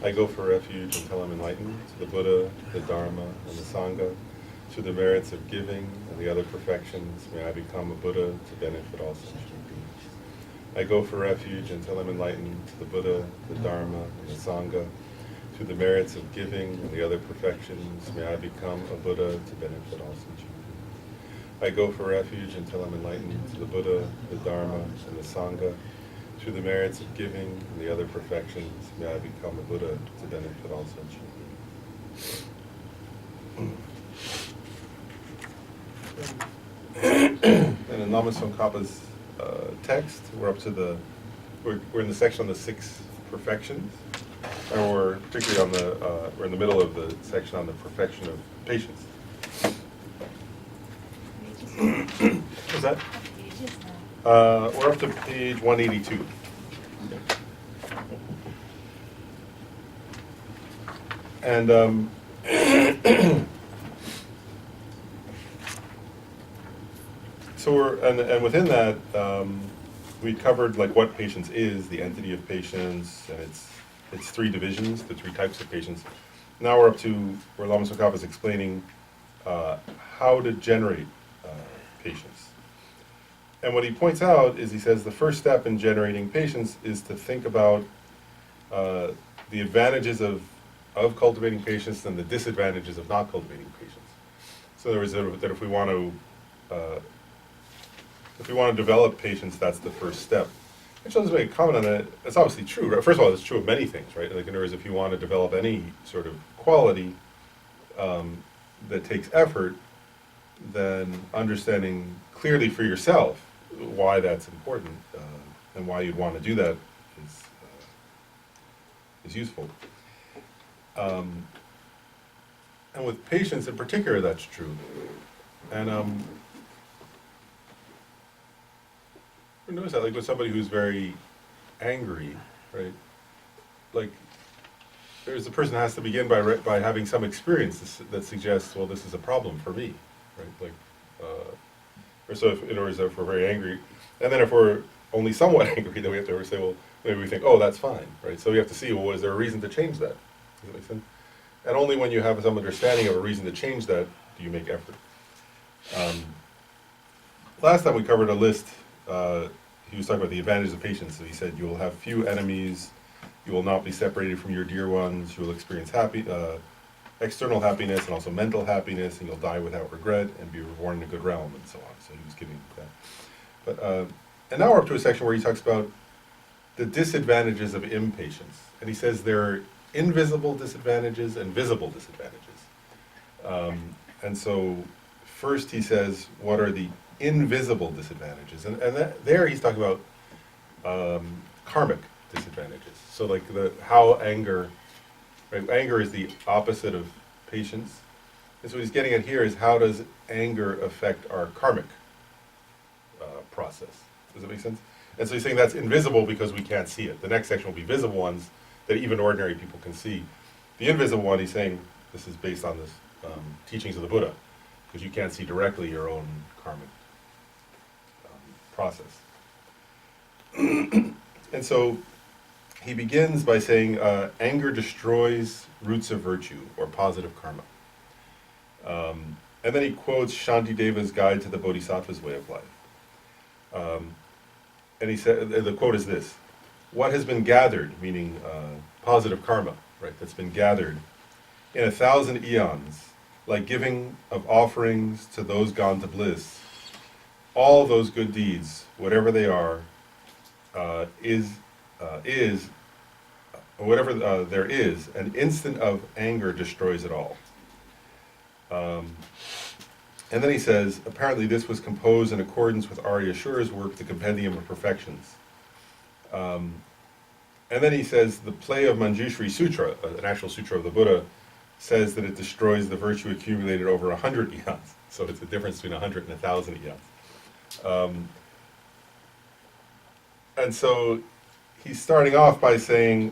I go for refuge until I'm enlightened to the Buddha, the Dharma, and the Sangha. Through the merits of giving and the other perfections, may I become a Buddha to benefit all sentient beings. I go for refuge until I'm enlightened to the Buddha, the Dharma, and the Sangha. Through the merits of giving and the other perfections, may I become a Buddha to benefit all sentient beings. I go for refuge until I'm enlightened to the Buddha, the Dharma, and the Sangha. Through the merits of giving and the other perfections, may I become a Buddha to benefit all sentient beings. And in Lama Tsongkhapa's text, we're in the section on the 6 perfections, and we're particularly on we're in the middle of the section on the perfection of patience. What's that? We're up to page 182. And so and within that, we covered like what patience is, the entity of patience, and its 3 divisions, the 3 types of patience. Now we're up to where Lama Tsongkhapa is explaining how to generate patience. And what he points out is, he says the first step in generating patience is to think about the advantages of cultivating patience and the disadvantages of not cultivating patience. So there is that if we want to develop patience, that's the first step. I just want to make a comment on that. It's obviously true. Right? First of all, it's true of many things, right? Like in other words, if you want to develop any sort of quality that takes effort, then understanding clearly for yourself why that's important and why you'd want to do that is useful. And with patience in particular, that's true. And I notice that, like with somebody who's very angry, right? Like, there's a person that has to begin by having some experience that suggests, well, this is a problem for me, right? Like, or so if, in other words, if we're very angry, and then if we're only somewhat angry, then we have to say, well, maybe we think, oh, that's fine, right? So we have to see, well, is there a reason to change that? Does that make sense? And only when you have some understanding of a reason to change that do you make effort. Last time we covered a list. He was talking about the advantages of patience. So he said you will have few enemies, you will not be separated from your dear ones, you will experience external happiness and also mental happiness, and you'll die without regret and be reborn in a good realm, and so on. So he was giving that. But and now we're up to a section where he talks about the disadvantages of impatience, and he says there are invisible disadvantages and visible disadvantages. And so first he says, what are the invisible disadvantages? And there he's talking about karmic disadvantages. So like how anger, right? Anger is the opposite of patience. And so what he's getting at here is, how does anger affect our karmic process? Does that make sense? And so he's saying that's invisible because we can't see it. The next section will be visible ones that even ordinary people can see. The invisible one, he's saying, this is based on this teachings of the Buddha, because you can't see directly your own karmic process. And so he begins by saying, anger destroys roots of virtue, or positive karma. And then he quotes Shantideva's Guide to the Bodhisattva's Way of Life. And he said, the quote is this: what has been gathered, meaning positive karma, right, that's been gathered in 1,000 eons, like giving of offerings to those gone to bliss, all those good deeds, whatever they are, whatever there is, an instant of anger destroys it all. And then he says, apparently this was composed in accordance with Arya Shura's work, The Compendium of Perfections. And then he says, the play of Manjushri Sutra, an actual sutra of the Buddha, says that it destroys the virtue accumulated over 100 eons. So it's the difference between 100 and 1,000 eons. And so he's starting off by saying,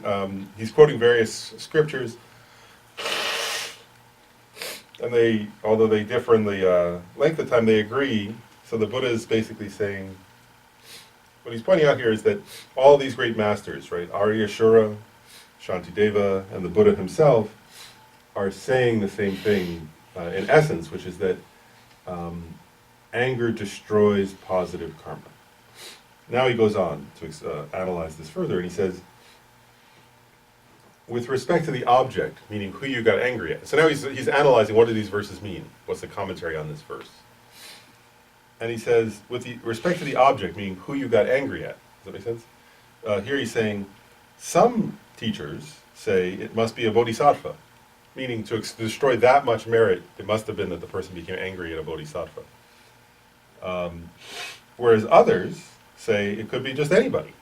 he's quoting various scriptures, and although they differ in the length of time, they agree. So the Buddha is basically saying, what he's pointing out here is that all these great masters, right, Arya Shura, Shantideva and the Buddha himself are saying the same thing in essence, which is that anger destroys positive karma. Now he goes on to analyze this further, and he says, with respect to the object, meaning who you got angry at. So now he's analyzing what do these verses mean? What's the commentary on this verse? And he says, with respect to the object, meaning who you got angry at. Does that make sense? Here he's saying, some teachers say it must be a bodhisattva, meaning to destroy that much merit, it must have been that the person became angry at a bodhisattva. Whereas others say it could be just anybody.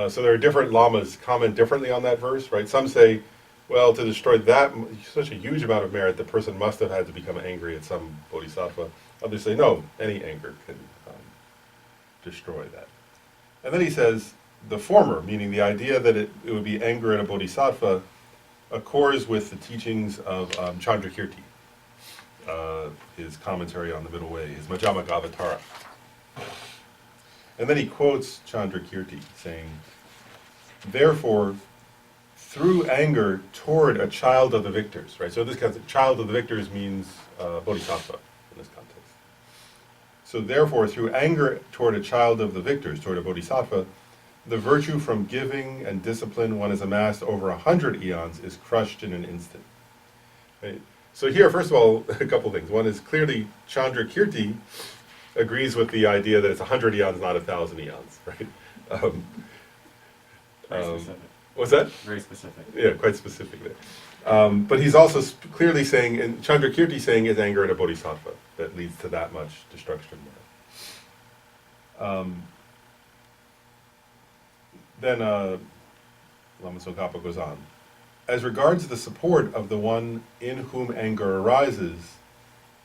So there are different lamas comment differently on that verse, right? Some say, well, to destroy that such a huge amount of merit, the person must have had to become angry at some bodhisattva. Others say, no, any anger can destroy that. And then he says, the former, meaning the idea that it would be anger at a bodhisattva, accords with the teachings of Chandrakirti, his commentary on the Middle Way, his Majjhima Avatara. And then he quotes Chandrakirti, saying, therefore, through anger toward a child of the victors, right? So this kind of child of the victors means bodhisattva in this context. So therefore, through anger toward a child of the victors, toward a bodhisattva, the virtue from giving and discipline one has amassed over 100 eons is crushed in an instant. Right? So here, first of all, a couple things. One is clearly Chandrakirti agrees with the idea that it's 100 eons, not 1,000 eons, right? Very specific. What's that? Very specific. Yeah, quite specific there. But he's also clearly saying, and Chandrakirti saying is anger at a bodhisattva that leads to that much destruction. Then Lama Tsongkhapa goes on. As regards the support of the one in whom anger arises,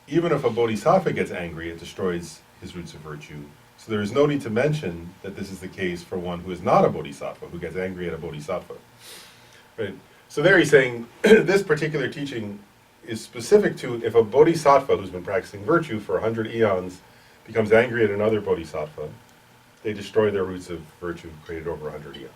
even if a bodhisattva gets angry, it destroys his roots of virtue. So there is no need to mention that this is the case for one who is not a bodhisattva, who gets angry at a bodhisattva. Right? So there he's saying, this particular teaching is specific to if a bodhisattva who's been practicing virtue for 100 eons becomes angry at another bodhisattva, they destroy their roots of virtue created over 100 eons.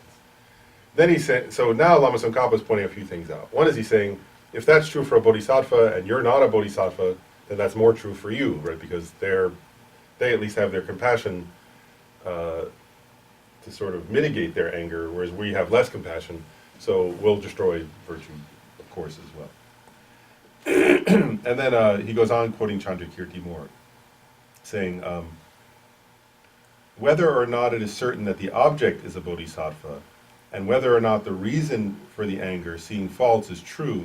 Then he said, so now Lama Tsongkhapa is pointing a few things out. One is he's saying, if that's true for a bodhisattva and you're not a bodhisattva, then that's more true for you, right? Because they at least have their compassion to sort of mitigate their anger, whereas we have less compassion, so we'll destroy virtue, of course, as well. And then he goes on quoting Chandrakirti more, saying, whether or not it is certain that the object is a bodhisattva, and whether or not the reason for the anger, seeing faults, is true,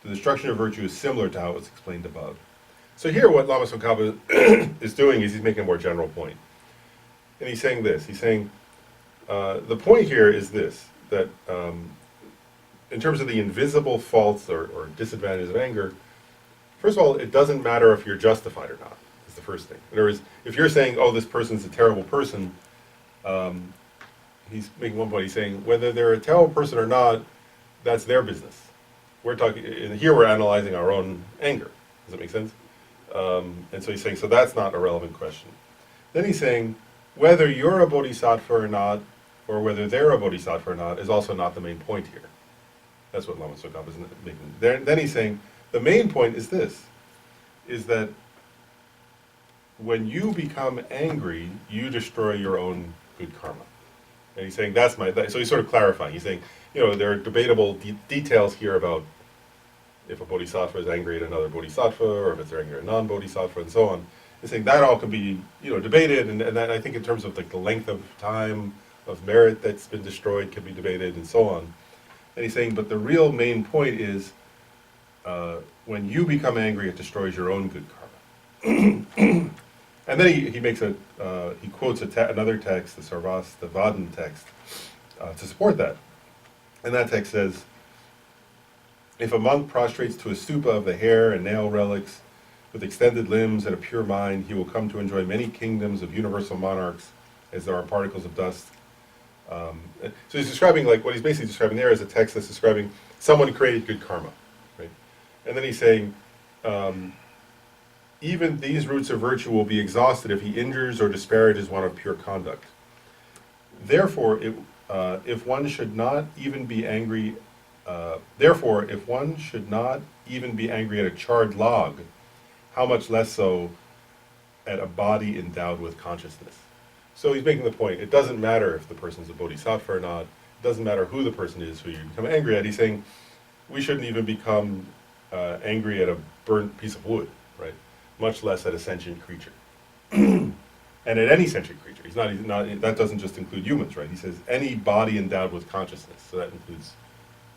the destruction of virtue is similar to how it's explained above. So here what Lama Tsongkhapa is doing is he's making a more general point. And he's saying this, he's saying, the point here is this, that in terms of the invisible faults or disadvantages of anger, first of all, it doesn't matter if you're justified or not, is the first thing. In other words, if you're saying, oh, this person's a terrible person, he's making one point, he's saying, whether they're a terrible person or not, that's their business. We're talking, here we're analyzing our own anger. Does that make sense? And so he's saying, so that's not a relevant question. Then he's saying, whether you're a bodhisattva or not, or whether they're a bodhisattva or not, is also not the main point here. That's what Lama Tsongkhapa is making. Then he's saying, the main point is this, is that when you become angry, you destroy your own good karma. And he's saying, so he's sort of clarifying. He's saying, there are debatable details here about if a bodhisattva is angry at another bodhisattva, or if it's angry at a non-bodhisattva, and so on. He's saying that all can be, debated, and that I think in terms of like the length of time of merit that's been destroyed can be debated, and so on. And he's saying, but the real main point is, when you become angry, it destroys your own good karma. And then he quotes another text, the Sarvastivadin text, to support that. And that text says, if a monk prostrates to a stupa of the hair and nail relics, with extended limbs and a pure mind, he will come to enjoy many kingdoms of universal monarchs, as there are particles of dust. So he's describing, what he's basically describing there is a text that's describing someone created good karma, right? And then he's saying, even these roots of virtue will be exhausted if he injures or disparages one of pure conduct. Therefore, if one should not even be angry Therefore, if one should not even be angry at a charred log, how much less so at a body endowed with consciousness? So he's making the point, it doesn't matter if the person's a bodhisattva or not, it doesn't matter who the person is who you become angry at. He's saying we shouldn't even become angry at a burnt piece of wood, right? Much less at a sentient creature. And at any sentient creature. He's not, that doesn't just include humans, right? He says any body endowed with consciousness. So that includes,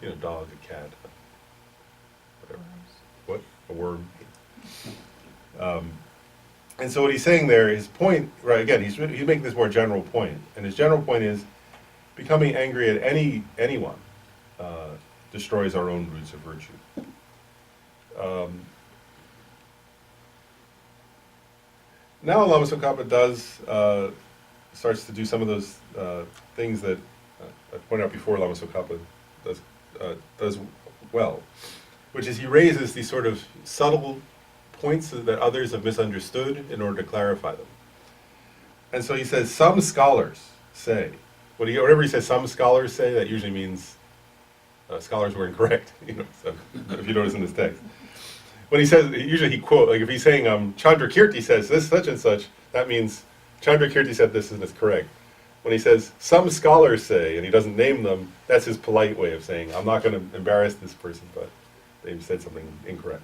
you know, dog, a cat, whatever. What? A worm. And so what he's saying there, his point, right, again, he's making this more general point. And his general point is becoming angry at anyone destroys our own roots of virtue. Now Lama Tsongkhapa starts to do some of those things that I pointed out before Lama Tsongkhapa does well, which is he raises these sort of subtle points that others have misunderstood in order to clarify them. And so he says, some scholars say, whatever he says some scholars say, that usually means scholars were incorrect, you know, so if you notice in this text. When he says, usually he quote, like if he's saying Chandrakirti says this such and such, that means Chandrakirti said this and it's correct. When he says some scholars say, and he doesn't name them, that's his polite way of saying, I'm not going to embarrass this person, but they've said something incorrect.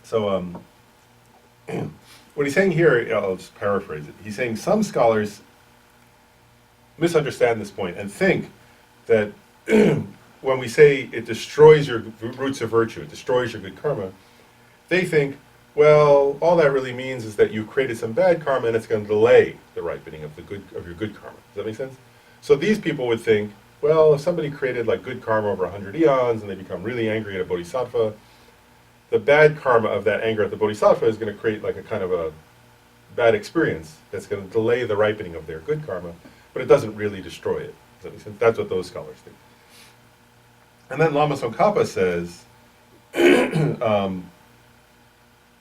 So what he's saying here, I'll just paraphrase it. He's saying some scholars misunderstand this point and think that when we say it destroys your roots of virtue, it destroys your good karma, they think, well, all that really means is that you've created some bad karma and it's going to delay the ripening of your good karma. Does that make sense? So these people would think, well, if somebody created like good karma over 100 eons and they become really angry at a bodhisattva, the bad karma of that anger at the bodhisattva is going to create like a kind of a bad experience that's going to delay the ripening of their good karma, but it doesn't really destroy it. Does that make sense? That's what those scholars think. And then Lama Tsongkhapa says,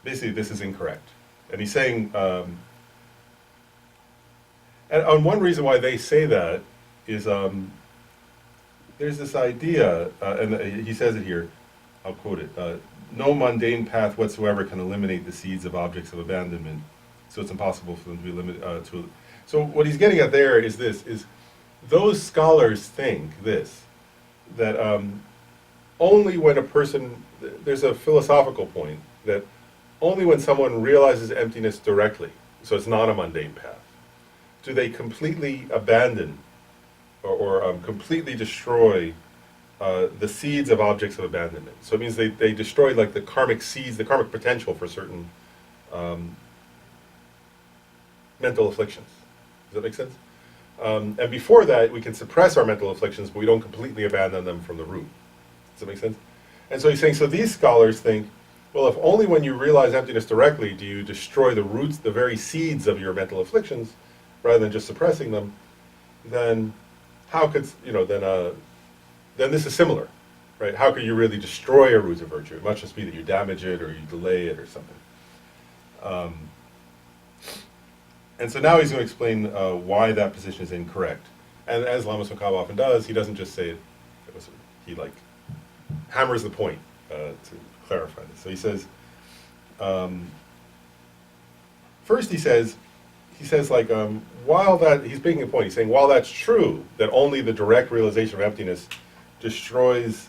basically this is incorrect. And he's saying, and one reason why they say that is there's this idea, and he says it here, I'll quote it, no mundane path whatsoever can eliminate the seeds of objects of abandonment, so it's impossible for them to be limited to. So what he's getting at there is this, is those scholars think this, that only when a person, there's a philosophical point, that only when someone realizes emptiness directly, so it's not a mundane path, do they completely abandon or completely destroy the seeds of objects of abandonment. So it means they destroy like the karmic seeds, the karmic potential for certain mental afflictions. Does that make sense? And before that, we can suppress our mental afflictions, but we don't completely abandon them from the root. Does that make sense? And so he's saying, so these scholars think, well, if only when you realize emptiness directly do you destroy the roots, the very seeds of your mental afflictions, rather than just suppressing them, then how could, you know, then this is similar, right? How could you really destroy a root of virtue? It must just be that you damage it or you delay it or something. And so now he's going to explain why that position is incorrect. And as Lama Tsongkhapa often does, he doesn't just say it, he like hammers the point to clarify this. So he says, first he says like, while that, he's making a point, he's saying, while that's true, that only the direct realization of emptiness destroys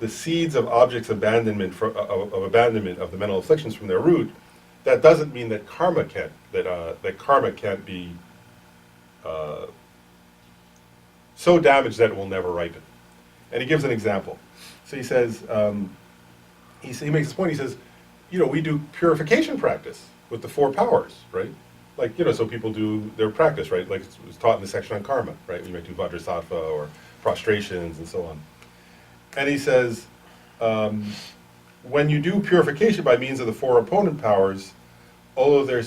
the seeds of objects abandonment of abandonment of the mental afflictions from their root, that doesn't mean that karma can't be so damaged that it will never ripen. And he gives an example. So he says, he makes this point. He says, you know, we do purification practice with the 4 powers, right? Like, you know, so people do their practice, right? Like it was taught in the section on karma, right? You might do vajrasattva or prostrations and so on. And he says, when you do purification by means of the 4 opponent powers, although the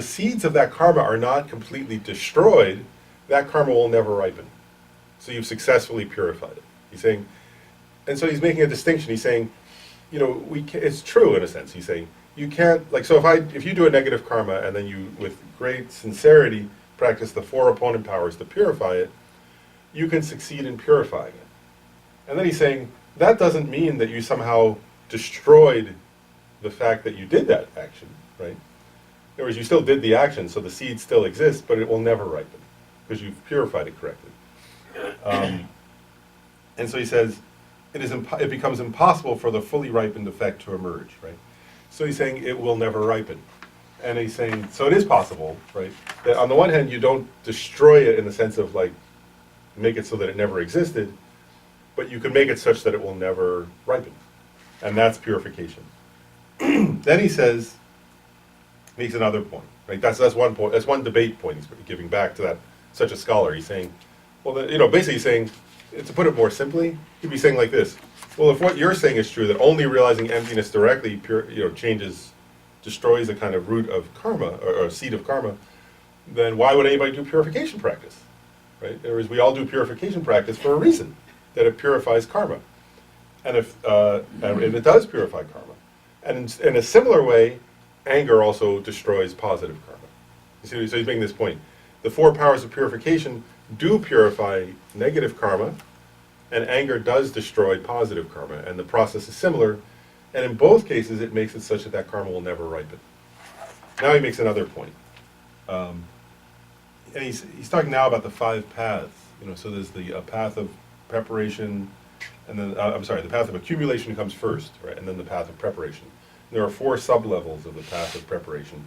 seeds of that karma are not completely destroyed, that karma will never ripen. So you've successfully purified it. He's saying, and so he's making a distinction. He's saying, you know, it's true in a sense. He's saying, you can't, like, so if you do a negative karma and then you, with great sincerity, practice the 4 opponent powers to purify it, you can succeed in purifying it. And then he's saying, that doesn't mean that you somehow destroyed the fact that you did that action, right? In other words, you still did the action, so the seed still exists, but it will never ripen, because you've purified it correctly. And so he says, it becomes impossible for the fully ripened effect to emerge, right? So he's saying it will never ripen. And he's saying, so it is possible, right? That on the one hand, you don't destroy it in the sense of like, make it so that it never existed, but you can make it such that it will never ripen. And that's purification. Then he says, makes another point, right? That's one point, that's one debate point he's giving back to that, such a scholar. He's saying, well, basically he's saying, to put it more simply, he'd be saying like this, well, if what you're saying is true, that only realizing emptiness directly destroys the kind of root of karma, or seed of karma, then why would anybody do purification practice, right? In other words, we all do purification practice for a reason, that it purifies karma. And and it does purify karma. And in a similar way, anger also destroys positive karma. You see, so he's making this point. The four powers of purification do purify negative karma, and anger does destroy positive karma, and the process is similar, and in both cases it makes it such that that karma will never ripen. Now he makes another point. And he's talking now about the 5 paths. So there's the path of preparation, and then, the path of accumulation comes first, right, and then the path of preparation. There are 4 sub-levels of the path of preparation.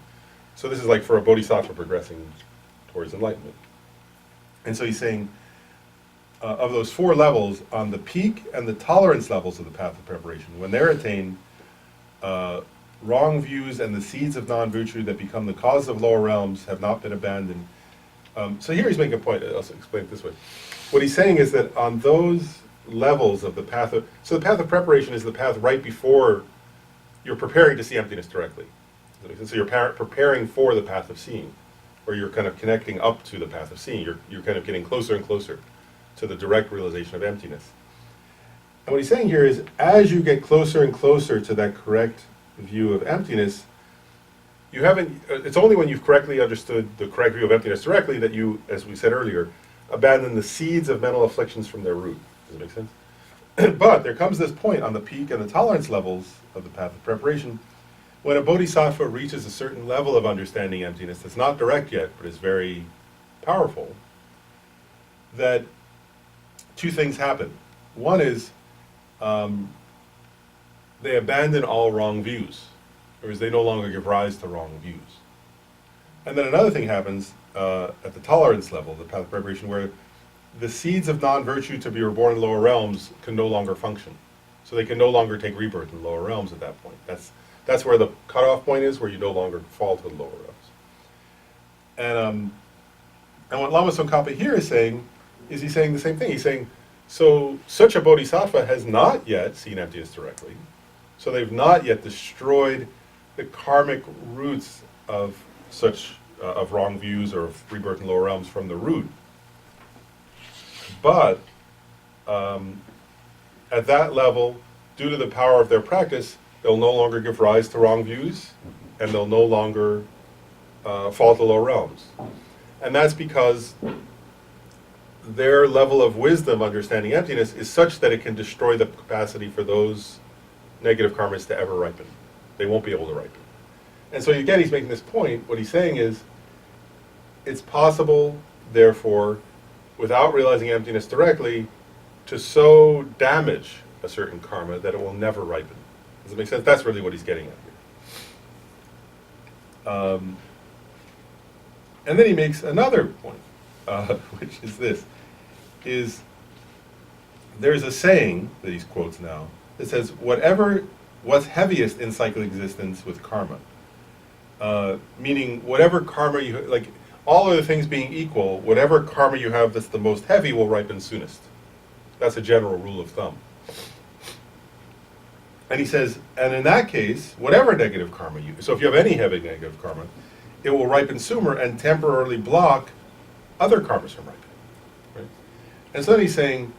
So this is like for a bodhisattva progressing towards enlightenment. And so he's saying, of those 4 levels, on the peak and the tolerance levels of the path of preparation, when they're attained, wrong views and the seeds of non-virtue that become the cause of lower realms have not been abandoned. So here he's making a point. I'll explain it this way. What he's saying is that on those levels of the path of, so the path of preparation is the path right before you're preparing to see emptiness directly. So you're preparing for the path of seeing, or you're kind of connecting up to the path of seeing. You're kind of getting closer and closer to the direct realization of emptiness. And what he's saying here is, as you get closer and closer to that correct view of emptiness, you haven't, it's only when you've correctly understood the correct view of emptiness directly that you, as we said earlier, abandon the seeds of mental afflictions from their root. Does that make sense? But there comes this point on the peak and the tolerance levels of the path of preparation, when a bodhisattva reaches a certain level of understanding emptiness that's not direct yet, but is very powerful, that 2 things happen. One is they abandon all wrong views, or they no longer give rise to wrong views. And then another thing happens at the tolerance level, the path of preparation, where the seeds of non-virtue to be reborn in lower realms can no longer function. So they can no longer take rebirth in lower realms at that point. That's where the cutoff point is, where you no longer fall to the lower realms. And what Lama Tsongkhapa here is saying, is he's saying the same thing. He's saying, so such a bodhisattva has not yet seen emptiness directly. So they've not yet destroyed the karmic roots of such, of wrong views or of rebirth in lower realms from the root. But at that level, due to the power of their practice, they'll no longer give rise to wrong views, and they'll no longer fall to lower realms. And that's because their level of wisdom understanding emptiness is such that it can destroy the capacity for those negative karmas to ever ripen. They won't be able to ripen. And so again, he's making this point. What he's saying is, it's possible, therefore, without realizing emptiness directly, to so damage a certain karma that it will never ripen. Does it make sense? That's really what he's getting at here. And then he makes another point, which is this, is there's a saying that he quotes now that says, what's heaviest in cyclic existence with karma? Meaning whatever karma you, like all other things being equal, whatever karma you have that's the most heavy will ripen soonest. That's a general rule of thumb. And he says, and in that case, whatever negative karma you, so if you have any heavy negative karma, it will ripen sooner and temporarily block other karmas from ripening. Right? And so then he's saying,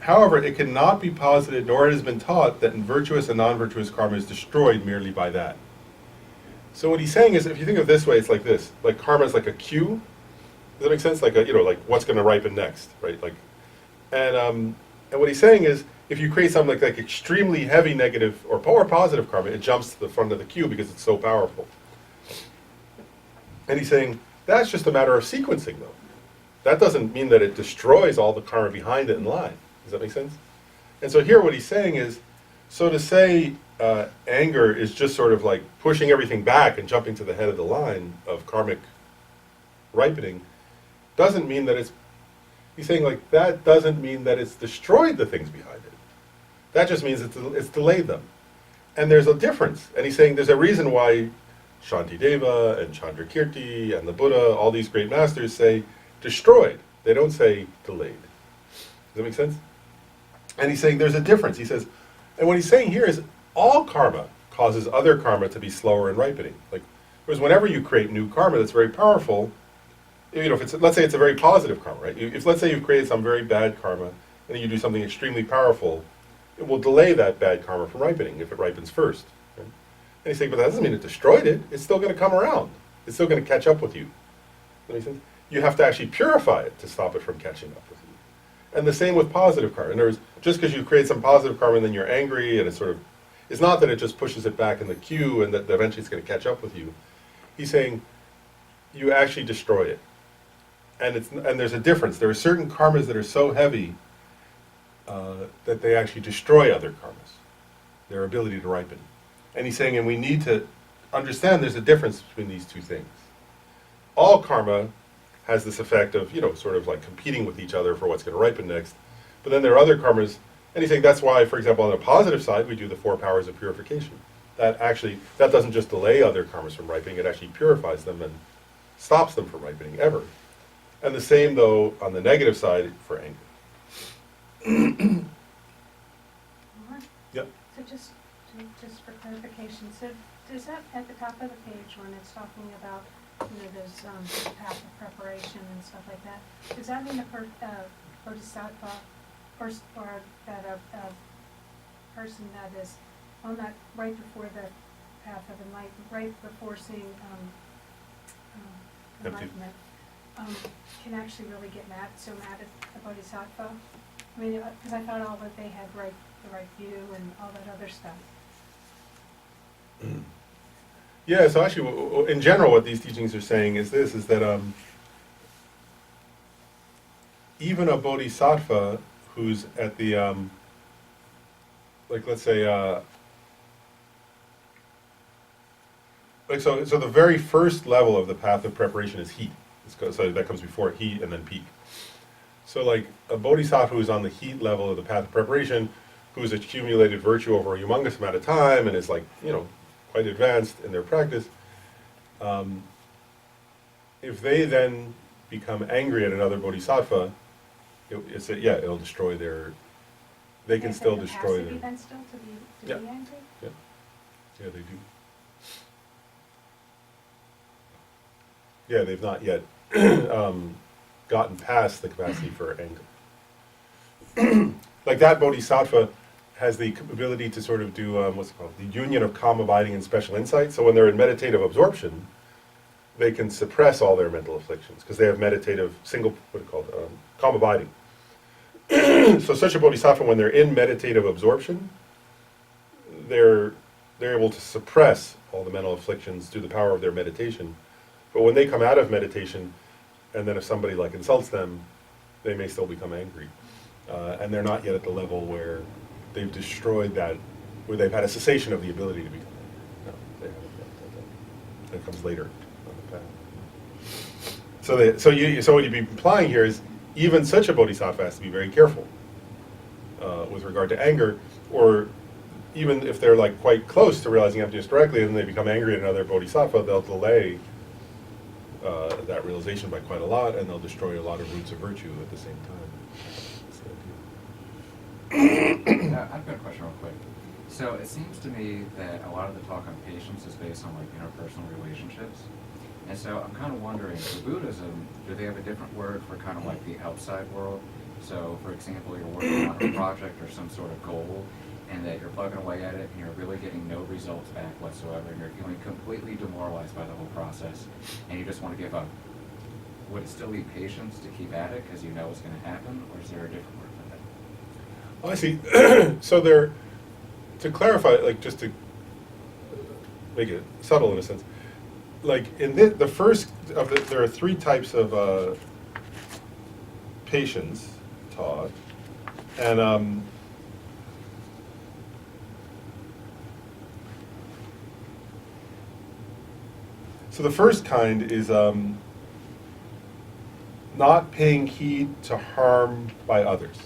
however, it cannot be posited, nor it has been taught, that virtuous and non-virtuous karma is destroyed merely by that. So what he's saying is, if you think of it this way, it's like this, like karma is like a queue. Does that make sense? Like like what's going to ripen next, right? Like And what he's saying is, if you create something like extremely heavy negative or positive karma, it jumps to the front of the queue because it's so powerful. And he's saying that's just a matter of sequencing, though. That doesn't mean that it destroys all the karma behind it in line. Does that make sense? And so here what he's saying is, so to say anger is just sort of like pushing everything back and jumping to the head of the line of karmic ripening, doesn't mean that it's, he's saying like that doesn't mean that it's destroyed the things behind it. That just means it's delayed them. And there's a difference. And he's saying there's a reason why Shantideva and Chandrakirti and the Buddha, all these great masters say destroyed. They don't say delayed. Does that make sense? And he's saying there's a difference. He says, and what he's saying here is all karma causes other karma to be slower in ripening. Like, whereas whenever you create new karma that's very powerful, you know, if it's, let's say it's a very positive karma, right? If let's say you've created some very bad karma and then you do something extremely powerful, it will delay that bad karma from ripening if it ripens first. Right? And he's saying, but that doesn't mean it destroyed it. It's still going to come around. It's still going to catch up with you. Does that make sense? You have to actually purify it to stop it from catching up with you. And the same with positive karma. In other words, just because you create some positive karma and then you're angry and it's sort of, it's not that it just pushes it back in the queue and that eventually it's going to catch up with you. He's saying you actually destroy it. And there's a difference. There are certain karmas that are so heavy that they actually destroy other karmas, their ability to ripen. And he's saying, and we need to understand there's a difference between these two things. All karma has this effect of, you know, sort of like competing with each other for what's going to ripen next. But then there are other karmas, and he's saying that's why, for example, on the positive side, we do the 4 powers of purification. That doesn't just delay other karmas from ripening, it actually purifies them and stops them from ripening ever. And the same, though, on the negative side for anger. Yep. So just for clarification, so does that at the top of the page when it's talking about, you know, there's the path of preparation and stuff like that, does that mean the bodhisattva or that a person that is on that right before the path of enlightenment, right before seeing enlightenment, can actually really get mad, so mad at the bodhisattva? I mean, because I thought all that they had the right view and all that other stuff. Yeah, so actually, in general, what these teachings are saying is this, is that even a bodhisattva who's at the, like let's say, so the very first level of the path of preparation is heat. So that comes before heat and then peak. So like a bodhisattva who's on the heat level of the path of preparation, who's accumulated virtue over a humongous amount of time and is like, you know, quite advanced in their practice, if they then become angry at another bodhisattva, it'll destroy their, they can still destroy their... Then still to be angry? Yeah, yeah, they do. Yeah, they've not yet gotten past the capacity for anger. Like that bodhisattva has the ability to sort of do, what's it called, the union of calm abiding and special insight. So when they're in meditative absorption, they can suppress all their mental afflictions because they have meditative calm abiding. So such a bodhisattva, when they're in meditative absorption, they're able to suppress all the mental afflictions through the power of their meditation. But when they come out of meditation, and then if somebody like insults them, they may still become angry. And they're not yet at the level where they've destroyed that, where they've had a cessation of the ability to become angry. No, they haven't yet. That comes later on the path. So what you'd be implying here is even such a bodhisattva has to be very careful with regard to anger, or even if they're like quite close to realizing emptiness directly and they become angry at another bodhisattva, they'll delay that realization by quite a lot, and they'll destroy a lot of roots of virtue at the same time. I've got a question real quick. So it seems to me that a lot of the talk on patience is based on like interpersonal relationships. And so I'm kind of wondering, for Buddhism, do they have a different word for kind of like the outside world? So for example, you're working on a project or some sort of goal, and that you're plugging away at it and you're really getting no results back whatsoever, and you're feeling completely demoralized by the whole process, and you just want to give up. Would it still be patience to keep at it because you know it's going to happen, or is there a different word for Oh, I see. So there, to clarify, like just to make it subtle in a sense, like in the first of the, there are three types of patients taught, and so the first kind is not paying heed to harm by others.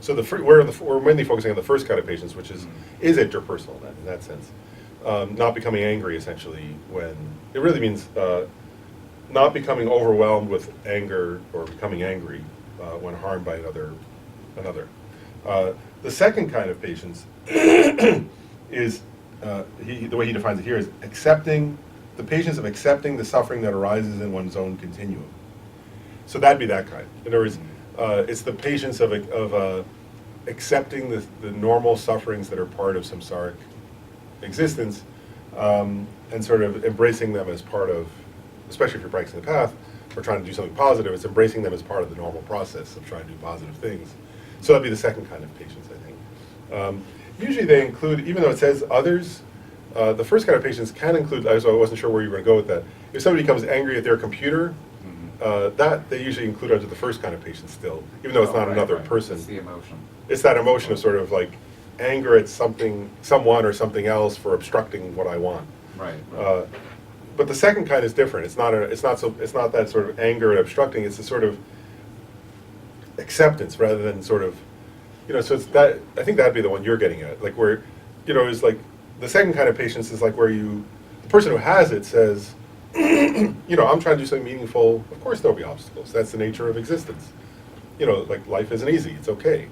So we're mainly focusing on the first kind of patients, which is interpersonal then, in that sense. Not becoming angry, essentially, when it really means not becoming overwhelmed with anger or becoming angry when harmed by another. The second kind of patients is, the way he defines it here, is the patience of accepting the suffering that arises in one's own continuum. So that'd be that kind. In other words, it's the patience of accepting the normal sufferings that are part of samsaric existence, and sort of embracing them as part of, especially if you're practicing the path or trying to do something positive, it's embracing them as part of the normal process of trying to do positive things. So that'd be the second kind of patience, I think. Usually they include, even though it says others, the first kind of patience can include, so I wasn't sure where you were going to go with that. If somebody becomes angry at their computer, that they usually include under the first kind of patience still, even though it's not another person. It's the emotion. It's that emotion of sort of like anger at someone or something else for obstructing what I want. Right. But the second kind is different. It's not that sort of anger and obstructing. It's a sort of acceptance rather than sort of, so it's that, I think that'd be the one you're getting at, like where, it's like the second kind of patience is like where the person who has it says, I'm trying to do something meaningful. Of course there'll be obstacles. That's the nature of existence. Like life isn't easy. It's okay.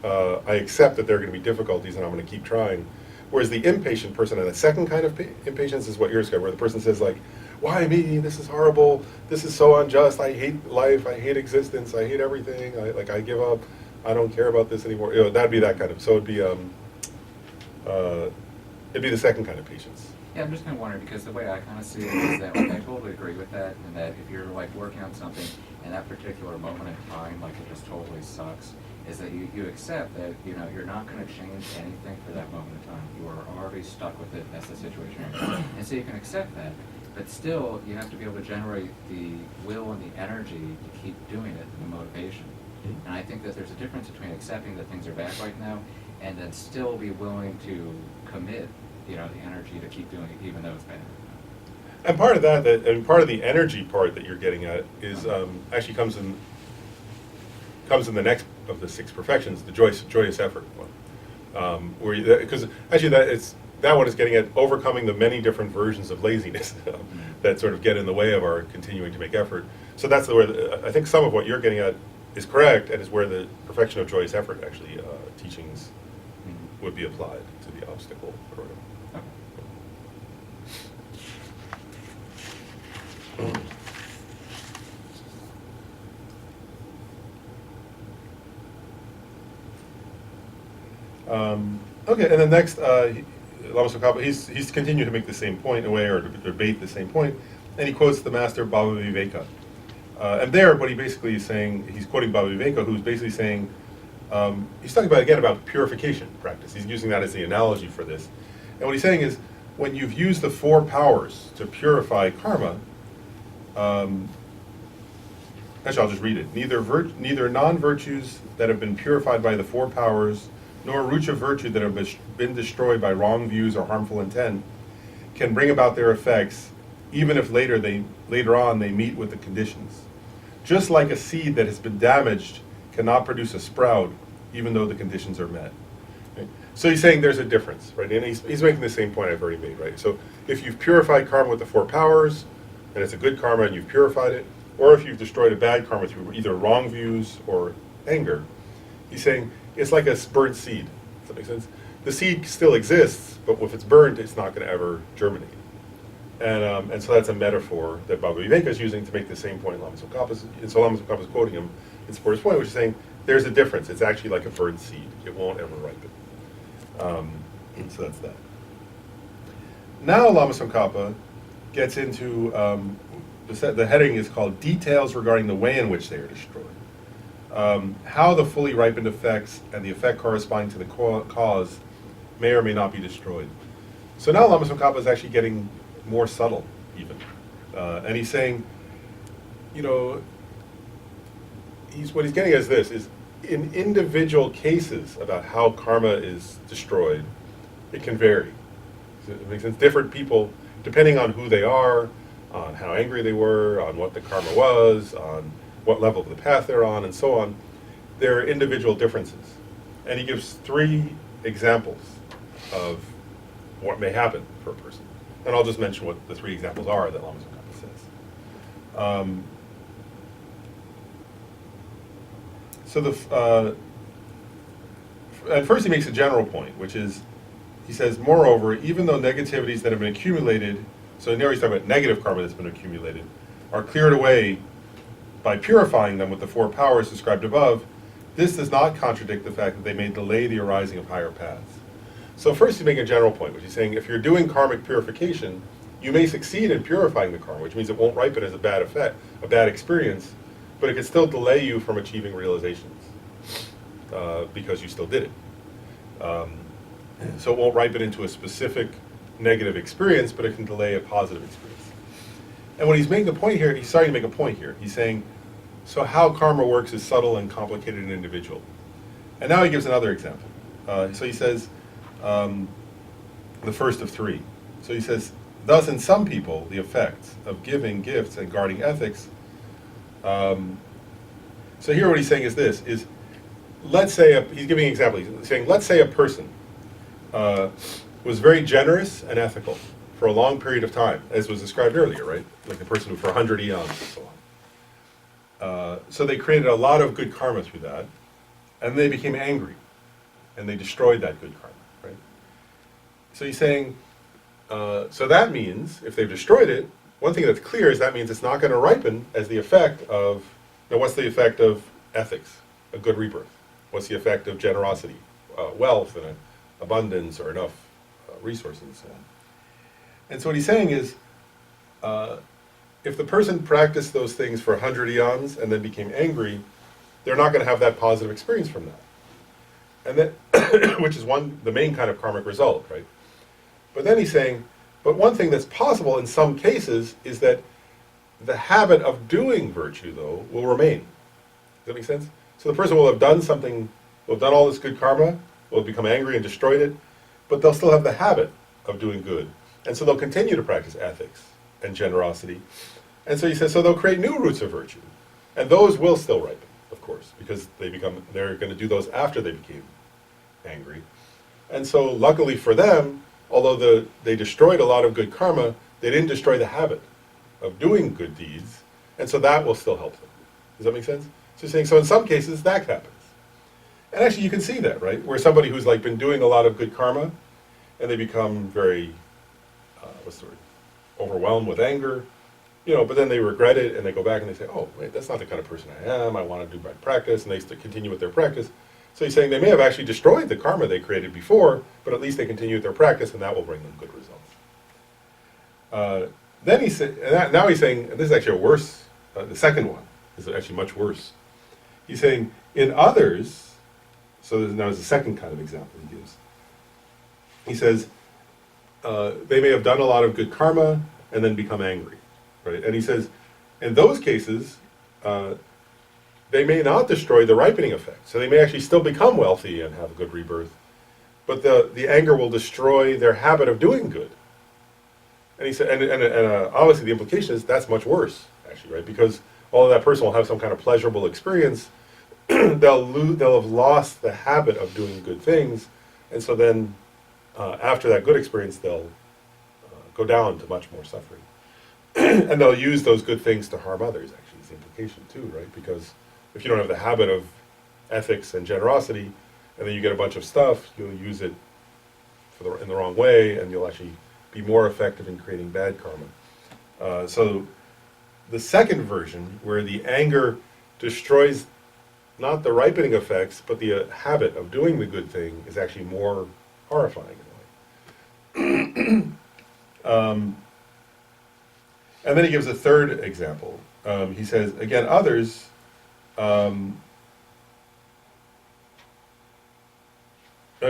I accept that there are going to be difficulties and I'm going to keep trying. Whereas the impatient person, and the second kind of impatience is what yours got, where the person says like, why me? This is horrible. This is so unjust. I hate life. I hate existence. I hate everything. I give up. I don't care about this anymore. That'd be that kind of, so it'd be the second kind of patience. Yeah, I'm just kind of wondering, because the way I kind of see it is that, like, I totally agree with that, and that if you're, like, working on something and that particular moment in time, like, it just totally sucks, is that you accept that, you're not going to change anything for that moment in time. You are already stuck with it. That's the situation you're in. And so you can accept that, but still, you have to be able to generate the will and the energy to keep doing it, and the motivation. And I think that there's a difference between accepting that things are bad right now and then still be willing to commit, the energy to keep doing it even though it's bad. And part of and part of the energy part that you're getting at is actually comes in the next of the six perfections, the joyous effort one, because actually that one is getting at overcoming the many different versions of laziness that sort of get in the way of our continuing to make effort. So that's where I think some of what you're getting at is correct, and is where the perfection of joyous effort actually teachings would be applied to the obstacle program. Okay, and then next, Lama Tsongkhapa, he's continued to make the same point in a way, or to debate the same point, and he quotes the master Baba Viveka. And there, what he basically is saying, he's quoting Baba Viveka, who's basically saying, he's talking about purification practice. He's using that as the analogy for this. And what he's saying is, when you've used the four powers to purify karma, actually I'll just read it. Neither non-virtues that have been purified by the four powers, nor roots of virtue that have been destroyed by wrong views or harmful intent, can bring about their effects, even if later on they meet with the conditions. Just like a seed that has been damaged cannot produce a sprout, even though the conditions are met. Okay? So he's saying there's a difference, right? And he's making the same point I've already made, right? So if you've purified karma with the four powers, and it's a good karma and you've purified it, or if you've destroyed a bad karma through either wrong views or anger, he's saying it's like a burnt seed. Does that make sense? The seed still exists, but if it's burnt, it's not going to ever germinate. And so that's a metaphor that Baba Viveka is using to make the same point Lama Tsongkhapa is quoting him in support of his point, which is saying there's a difference. It's actually like a burnt seed. It won't ever ripen. And so that's that. Now Lama Tsongkhapa gets into, the heading is called Details Regarding the Way in Which They Are Destroyed. how the fully ripened effects and the effect corresponding to the cause may or may not be destroyed. So now Lama Tsongkhapa is actually getting more subtle, even. And he's saying, you know, what he's getting at is this, is in individual cases about how karma is destroyed, it can vary. Does it make sense? Different people, depending on who they are, on how angry they were, on what the karma was, on what level of the path they're on, and so on, there are individual differences. And he gives 3 examples of what may happen for a person. And I'll just mention what the 3 examples are that Lama Tsongkhapa says. At first he makes a general point, which is, he says, moreover, even though negativities that have been accumulated, so now he's talking about negative karma that's been accumulated, are cleared away by purifying them with the 4 powers described above, this does not contradict the fact that they may delay the arising of higher paths. So first he's making a general point, which he's saying, if you're doing karmic purification, you may succeed in purifying the karma, which means it won't ripen as a bad effect, a bad experience, but it can still delay you from achieving realizations, because you still did it. So it won't ripen into a specific negative experience, but it can delay a positive experience. And when he's making a point here, he's starting to make a point here. He's saying, so how karma works is subtle and complicated and individual. And now he gives another example. So he says, the first of 3. So he says, thus in some people, the effects of giving gifts and guarding ethics. So here what he's saying is this, is let's say, he's giving an example, he's saying, let's say a person was very generous and ethical for a long period of time, as was described earlier, right? Like the person who for 100 eons and so on. So they created a lot of good karma through that, and they became angry, and they destroyed that good karma, right? So he's saying, so that means, if they've destroyed it, one thing that's clear is that means it's not going to ripen as the effect of, now what's the effect of ethics, a good rebirth? What's the effect of generosity, wealth, and abundance, or enough resources, and so on? And so what he's saying is, if the person practiced those things for 100 eons and then became angry, they're not going to have that positive experience from that. And then, which is the main kind of karmic result, right? But then he's saying, but one thing that's possible in some cases is that the habit of doing virtue, though, will remain. Does that make sense? So the person will have done something, will have done all this good karma, will have become angry and destroyed it, but they'll still have the habit of doing good. And so they'll continue to practice ethics and generosity. And so he says, so they'll create new roots of virtue. And those will still ripen, of course, because they're going to do those after they became angry. And so luckily for them, although they destroyed a lot of good karma, they didn't destroy the habit of doing good deeds, and so that will still help them. Does that make sense? So he's saying, so in some cases, that happens. And actually you can see that, right? Where somebody who's like been doing a lot of good karma, and they become very, overwhelmed with anger, but then they regret it, and they go back and they say, oh, wait, that's not the kind of person I am, I want to do right practice, and they continue with their practice. So he's saying they may have actually destroyed the karma they created before, but at least they continue with their practice, and that will bring them good results. Then he said, now he's saying, and this is actually a worse, the second one is actually much worse. He's saying, in others, so now is the second kind of example he gives. He says, they may have done a lot of good karma and then become angry, right? And he says, in those cases, they may not destroy the ripening effect. So they may actually still become wealthy and have a good rebirth, but the anger will destroy their habit of doing good. And he said, and obviously the implication is that's much worse, actually, right? Because although that person will have some kind of pleasurable experience, they'll have lost the habit of doing good things, and so then after that good experience, they'll go down to much more suffering. And they'll use those good things to harm others, actually, is the implication too, right? Because if you don't have the habit of ethics and generosity, and then you get a bunch of stuff, you'll use it in the wrong way, and you'll actually be more effective in creating bad karma. So the second version, where the anger destroys not the ripening effects, but the habit of doing the good thing, is actually more horrifying in a way. And then he gives a third example. He says, again, others,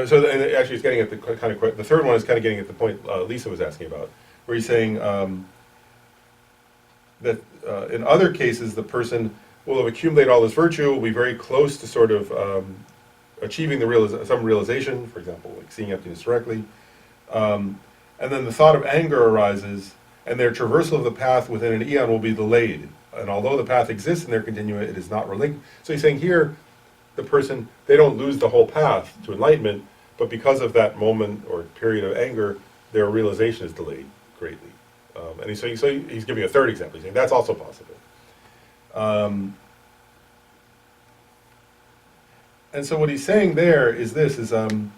And actually, it's getting at the kind of the third one is kind of getting at the point Lisa was asking about, where he's saying that in other cases the person will have accumulated all this virtue, will be very close to sort of achieving some realization, for example, like seeing emptiness directly, and then the thought of anger arises, and their traversal of the path within an eon will be delayed. And although the path exists in their continua, it is not relinquished. So he's saying here, the person, they don't lose the whole path to enlightenment, but because of that moment or period of anger, their realization is delayed greatly. And he's giving a third example. He's saying that's also possible. And so what he's saying there is this, and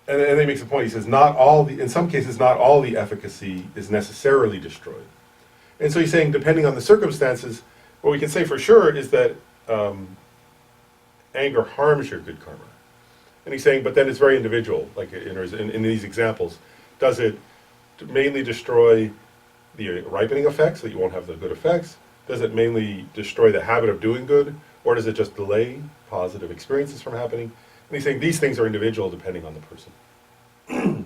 then he makes a point. He says, in some cases, not all the efficacy is necessarily destroyed. And so he's saying, depending on the circumstances, what we can say for sure is that anger harms your good karma. And he's saying, but then it's very individual, like in these examples. Does it mainly destroy the ripening effects, that you won't have the good effects? Does it mainly destroy the habit of doing good? Or does it just delay positive experiences from happening? And he's saying these things are individual depending on the person. And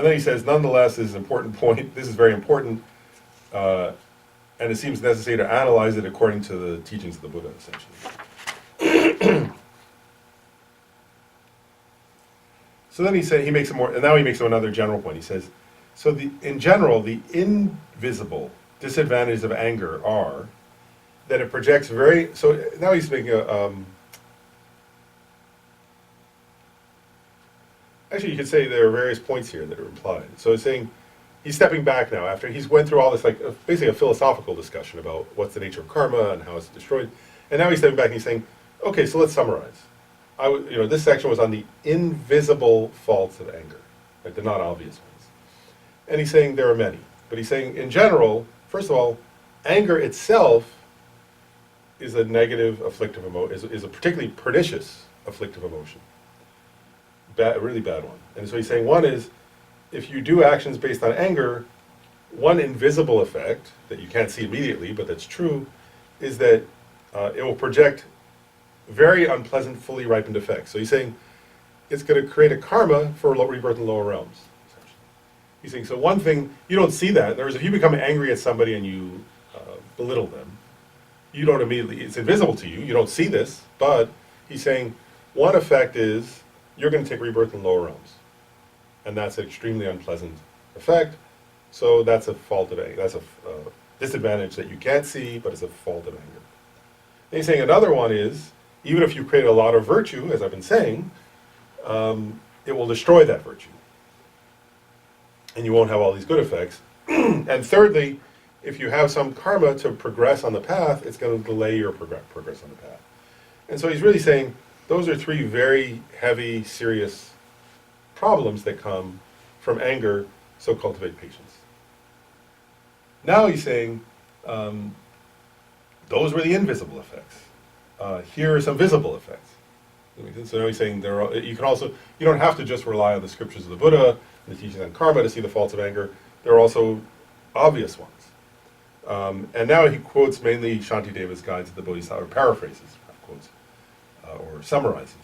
then he says, nonetheless, this is an important point. This is very important. And it seems necessary to analyze it according to the teachings of the Buddha, essentially. So then he makes another general point. He says, so in general, the invisible disadvantages of anger are that it projects so now he's making actually you could say there are various points here that are implied. So he's saying, he's stepping back now after he's went through all this, like basically a philosophical discussion about what's the nature of karma and how it's destroyed. And now he's stepping back and he's saying, okay, so let's summarize. This section was on the invisible faults of anger, like the not obvious ones. And he's saying there are many. But he's saying, in general, first of all, anger itself is a negative afflictive emotion, is a particularly pernicious afflictive emotion. A really bad one. And so he's saying one is, if you do actions based on anger, one invisible effect that you can't see immediately, but that's true, is that it will project very unpleasant, fully ripened effects. So he's saying it's going to create a karma for rebirth in lower realms. Essentially. He's saying, so one thing, you don't see that. In other words, if you become angry at somebody and you belittle them, you don't immediately, it's invisible to you, you don't see this, but he's saying one effect is you're going to take rebirth in lower realms. And that's an extremely unpleasant effect. So that's a fault of anger. That's a disadvantage that you can't see, but it's a fault of anger. And he's saying another one is, even if you create a lot of virtue, as I've been saying, it will destroy that virtue. And you won't have all these good effects. And thirdly, if you have some karma to progress on the path, it's going to delay your progress on the path. And so he's really saying, those are three very heavy, serious problems that come from anger, so cultivate patience. Now he's saying, those were the invisible effects. Here are some visible effects. So now he's saying you don't have to just rely on the scriptures of the Buddha and the teachings on karma to see the faults of anger. There are also obvious ones. And now he quotes mainly Shantideva's Guide to the Bodhisattva, or paraphrases, quotes, or summarizes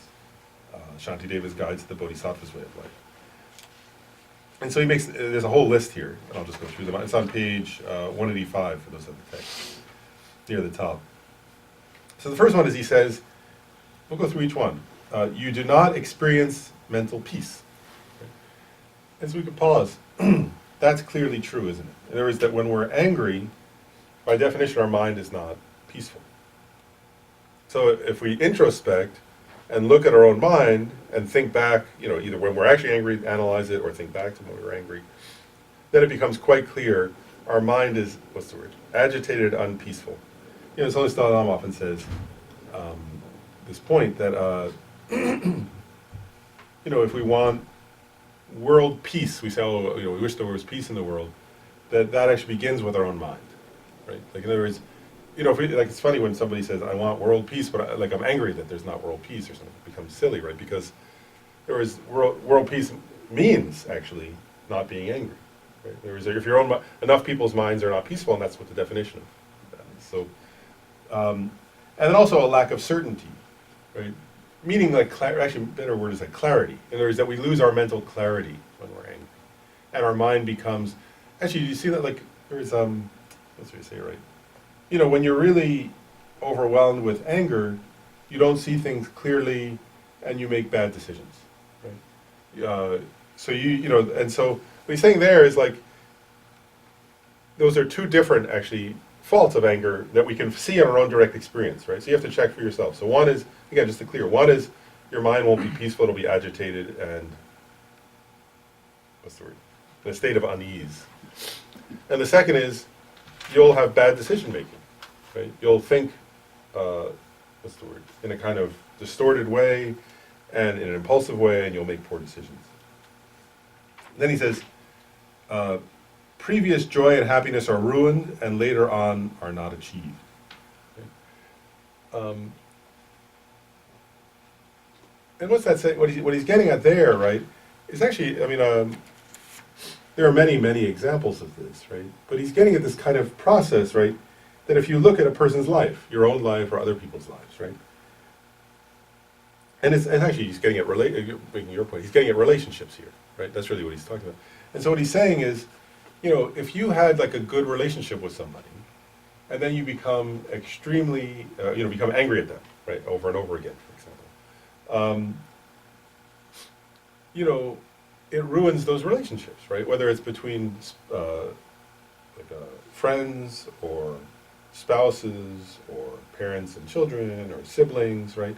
Shantideva's Guide to the Bodhisattva's Way of Life. And so there's a whole list here, and I'll just go through them. It's on page 185 for those of the text, near the top. So the first one is, he says, we'll go through each one. You do not experience mental peace. Okay? And so we could pause. That's clearly true, isn't it? In other words, that when we're angry, by definition, our mind is not peaceful. So if we introspect and look at our own mind and think back, either when we're actually angry, analyze it, or think back to when we were angry, then it becomes quite clear our mind is, agitated, unpeaceful. Dalai Lama often says this point that, if we want world peace, we say, we wish there was peace in the world, that actually begins with our own mind, right? Like, in other words, it's funny when somebody says, I want world peace, but I'm angry that there's not world peace or something. It becomes silly, right? Because world peace means actually not being angry. Right? If enough people's minds are not peaceful, and that's what the definition of that is. So, and then also a lack of certainty, right? meaning like, actually a better word is like clarity. In other words, that we lose our mental clarity when we're angry. And our mind becomes, actually, you see that like, there's, what's what you say, right? You know, when you're really overwhelmed with anger, you don't see things clearly and you make bad decisions, right? So you know, and so what he's saying there is like, those are two different, actually, faults of anger that we can see in our own direct experience, right? So you have to check for yourself. So one is, again, just to clear, one is your mind won't be peaceful, it'll be agitated and, what's the word? In a state of unease. And the second is, you'll have bad decision making, right? You'll think, what's the word? In a kind of distorted way and in an impulsive way, and you'll make poor decisions. Then he says, previous joy and happiness are ruined, and later on are not achieved. Okay? And what's that say? What he's getting at there, right, is actually, I mean, there are many, many examples of this, right? But he's getting at this kind of process, right, that if you look at a person's life, your own life or other people's lives, right, and actually he's getting at, making your point, he's getting at relationships here, right? That's really what he's talking about. And so what he's saying is, you know, if you had like a good relationship with somebody, and then you become extremely, you know, become angry at them, right, over and over again, for example, you know, it ruins those relationships, right? Whether it's between friends or spouses or parents and children or siblings, right?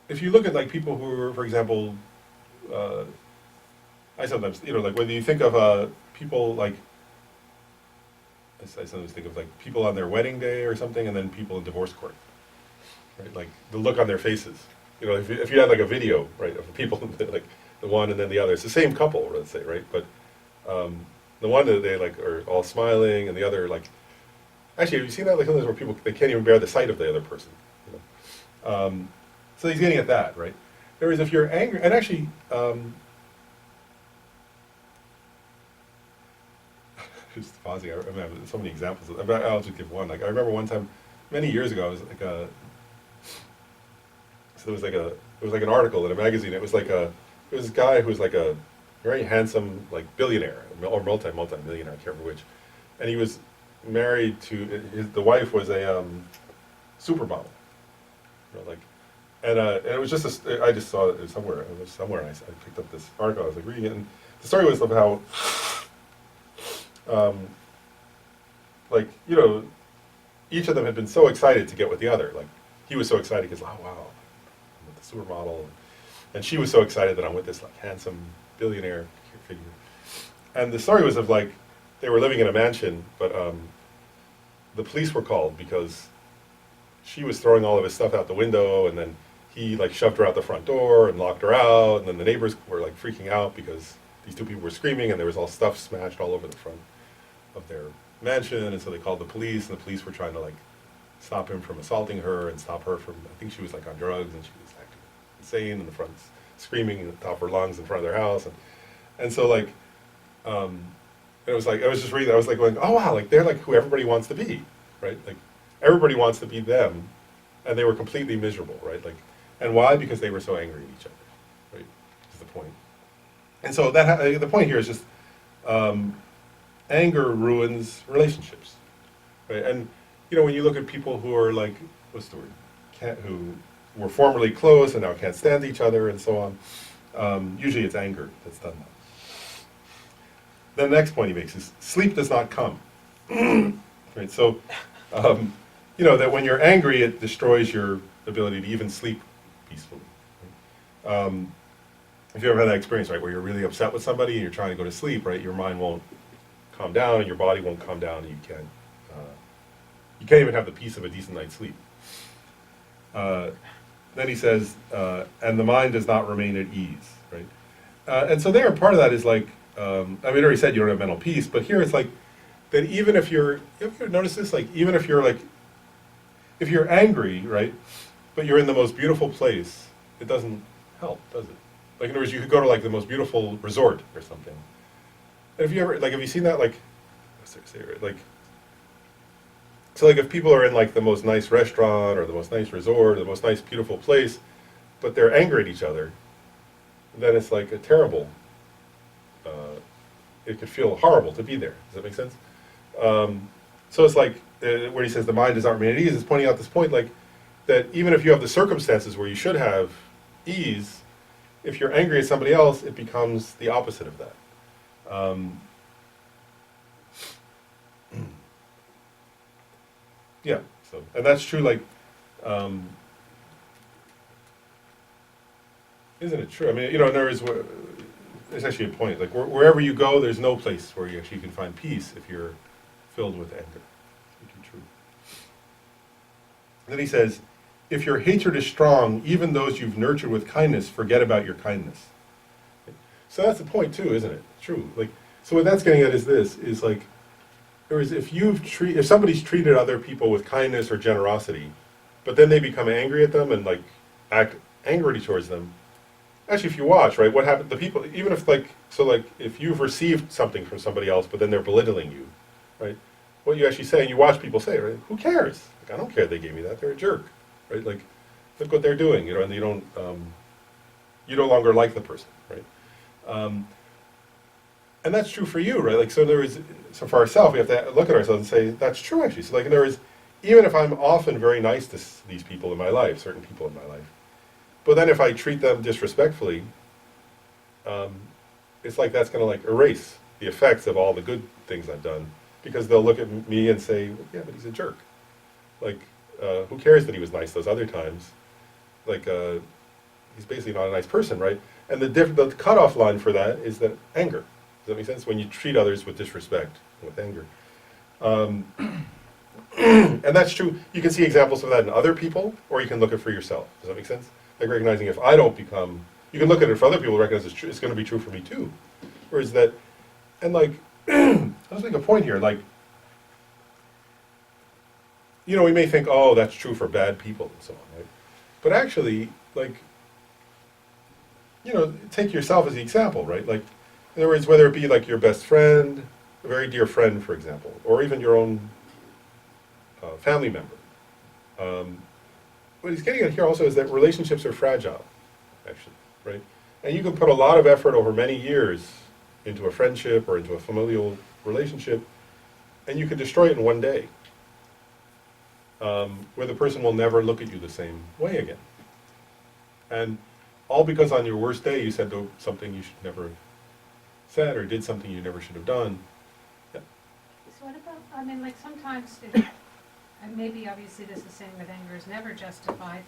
If you look at like people who are, for example, I sometimes, you know, like when you think of people like, I sometimes think of like people on their wedding day or something, and then people in divorce court, right? Like the look on their faces. You know, if you had like a video, right, of the people, like the one and then the other, it's the same couple, let's say, right? But the one that they like are all smiling, and the other like, actually, have you seen that? Like sometimes where people, they can't even bear the sight of the other person. You know? So he's getting at that, right? Whereas if you're angry, and actually, just pausing, I mean, so many examples. I'll just give one. Like I remember one time, many years ago, I was like so there was like an article in a magazine. It was this guy who was like a very handsome like billionaire or multi-millionaire, I can't remember which, and he was married to the wife was a supermodel, you know, like, and it was just I just saw it somewhere. It was somewhere, and I picked up this article. I was like reading it, and the story was of how, like, you know, each of them had been so excited to get with the other. Like he was so excited because, oh wow, I'm with the supermodel, and she was so excited that I'm with this like handsome billionaire figure. And the story was of like they were living in a mansion, but the police were called because she was throwing all of his stuff out the window, and then he like shoved her out the front door and locked her out, and then the neighbors were like freaking out because these two people were screaming, and there was all stuff smashed all over the front of their mansion, and so they called the police, and the police were trying to like stop him from assaulting her and stop her from, I think she was like on drugs and she was acting insane in the front, screaming at the top of her lungs in front of their house, and so like it was like I was just reading, I was like going, oh wow, like they're like who everybody wants to be, right? Like everybody wants to be them, and they were completely miserable, right? Like, and why? Because they were so angry at each other, right? Is the point. And so that the point here is just anger ruins relationships, right? And you know, when you look at people who are like, what's the word? Who were formerly close and now can't stand each other and so on, usually it's anger that's done that. Then the next point he makes is sleep does not come, right? So, you know, that when you're angry, it destroys your ability to even sleep peacefully. Right? If you ever had that experience, right, where you're really upset with somebody and you're trying to go to sleep, right, your mind won't calm down and your body won't calm down, and you can't even have the peace of a decent night's sleep. Then he says, and the mind does not remain at ease, right? And so there, part of that is like, I mean, I already said you don't have mental peace, but here it's like that even if you ever notice this? Like, even if you're like, if you're angry, right, but you're in the most beautiful place, it doesn't help, does it? Like, in other words, you could go to like the most beautiful resort or something. And if you ever, like, have you seen that, like, what's there, say, right? Like, So like if people are in like the most nice restaurant or the most nice resort or the most nice beautiful place, but they're angry at each other, then it's like a terrible, it could feel horrible to be there. Does that make sense? So it's like, where he says the mind does not remain at ease, is pointing out this point, like, that even if you have the circumstances where you should have ease, if you're angry at somebody else, it becomes the opposite of that. Yeah, so, and that's true, like, isn't it true? I mean, you know, there is, it's actually a point, like, wherever you go, there's no place where you actually can find peace if you're filled with anger. Speaking true. And then he says, if your hatred is strong, even those you've nurtured with kindness forget about your kindness. So that's the point too, isn't it? True. Like, so what that's getting at is this, is like, whereas if somebody's treated other people with kindness or generosity, but then they become angry at them and like act angrily towards them, actually if you watch, right, what happened, the people, even if like, so like if you've received something from somebody else, but then they're belittling you, right, what you actually say, and you watch people say, right, who cares? Like, I don't care they gave me that, they're a jerk, right, like, look what they're doing, you know, and you don't, you no longer like the person, right? And that's true for you, right? Like, so there is, so for ourselves, we have to look at ourselves and say, that's true, actually. So, like, there is, even if I'm often very nice to these people in my life, certain people in my life, but then if I treat them disrespectfully, it's like that's going to, like, erase the effects of all the good things I've done, because they'll look at me and say, well, yeah, but he's a jerk. Like, who cares that he was nice those other times? Like, he's basically not a nice person, right? And the cutoff line for that is that anger. Does that make sense? When you treat others with disrespect, with anger. And that's true. You can see examples of that in other people, or you can look at it for yourself. Does that make sense? Like recognizing if I don't become, you can look at it for other people, recognize it's, it's going to be true for me too. Whereas that, and like, let's make a point here, like, you know, we may think, oh, that's true for bad people and so on, right? But actually, like, you know, take yourself as the example, right? Like, in other words, whether it be like your best friend, a very dear friend, for example, or even your own family member. What he's getting at here also is that relationships are fragile, actually, right? And you can put a lot of effort over many years into a friendship or into a familial relationship, and you can destroy it in one day, where the person will never look at you the same way again. And all because on your worst day you said something you should never have said, or did something you never should have done. Yeah. So what about, I mean, like sometimes, and maybe obviously this is the same with anger is never justified,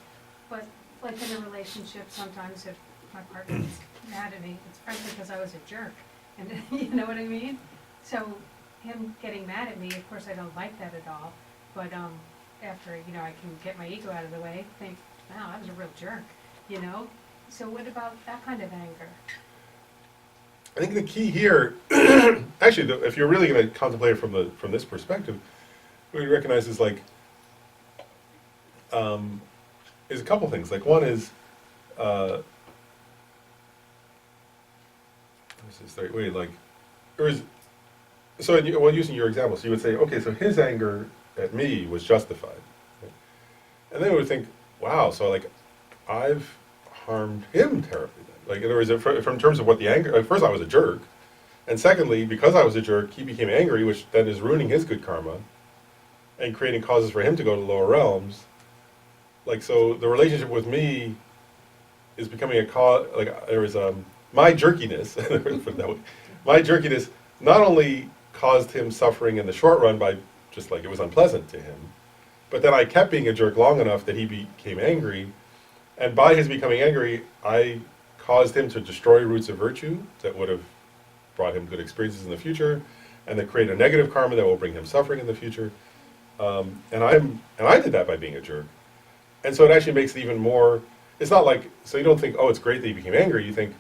but like in a relationship, sometimes if my partner is mad at me, it's frankly because I was a jerk, and you know what I mean? So him getting mad at me, of course I don't like that at all, but after, you know, I can get my ego out of the way, think, wow, I was a real jerk, you know? So what about that kind of anger? I think the key here, actually, if you're really going to contemplate it from this perspective, what you recognize is like, is a couple things. Like one is, what's this the right way? Like, there is, so well, using your example, so you would say, okay, so his anger at me was justified, right? And then we would think, wow, so like, I've harmed him terribly. Like, in other words, from terms of what the anger, first I was a jerk, and secondly, because I was a jerk, he became angry, which then is ruining his good karma, and creating causes for him to go to lower realms. Like, so the relationship with me is becoming a cause, like, there was, my jerkiness, put it that way, my jerkiness not only caused him suffering in the short run by just like, it was unpleasant to him, but then I kept being a jerk long enough that he became angry, and by his becoming angry, I caused him to destroy roots of virtue that would have brought him good experiences in the future, and that create a negative karma that will bring him suffering in the future. And I did that by being a jerk. And so it actually makes it even more, it's not like, so you don't think, oh, it's great that he became angry, you think,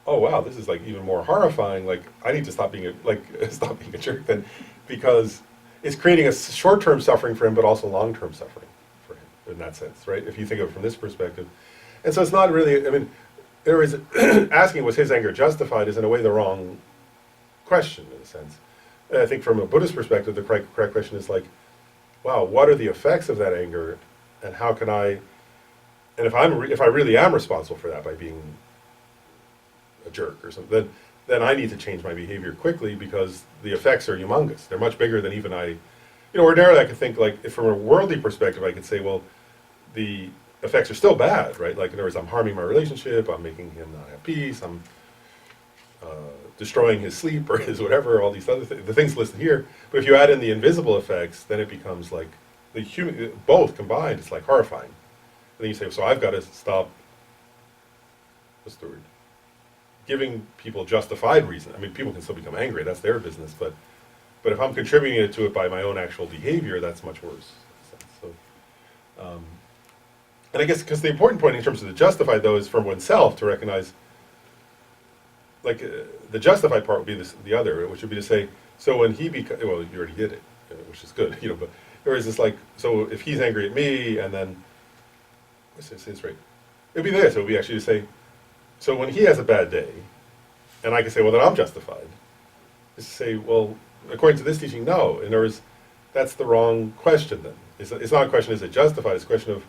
oh wow, this is like even more horrifying, like I need to stop being stop being a jerk then, because it's creating a short-term suffering for him, but also long-term suffering for him, in that sense, right? If you think of it from this perspective. And so it's not really, I mean, there is, asking was his anger justified is in a way the wrong question, in a sense. And I think from a Buddhist perspective, the correct question is like, wow, what are the effects of that anger, and how can I, and if I really am responsible for that by being a jerk or something, then I need to change my behavior quickly because the effects are humongous. They're much bigger than even ordinarily I could think, like, if from a worldly perspective, I could say, well, the effects are still bad, right? Like, in other words, I'm harming my relationship, I'm making him not have peace, I'm destroying his sleep or his whatever, all these other things, the things listed here. But if you add in the invisible effects, then it becomes like both combined, it's like horrifying. And then you say, so I've got to stop, what's the word? Giving people justified reason. I mean, people can still become angry, that's their business, but if I'm contributing to it by my own actual behavior, that's much worse. So, and I guess, because the important point in terms of the justified, though, is from oneself to recognize, like, the justified part would be the other, which would be to say, so when he well, you already did it, which is good, but there is this, like, so if he's angry at me, and then, let's say this right, it would be this, it would be actually to say, so when he has a bad day, and I can say, well, then I'm justified, is to say, well, according to this teaching, no. In other words, that's the wrong question then. It's not a question, is it justified? It's a question of,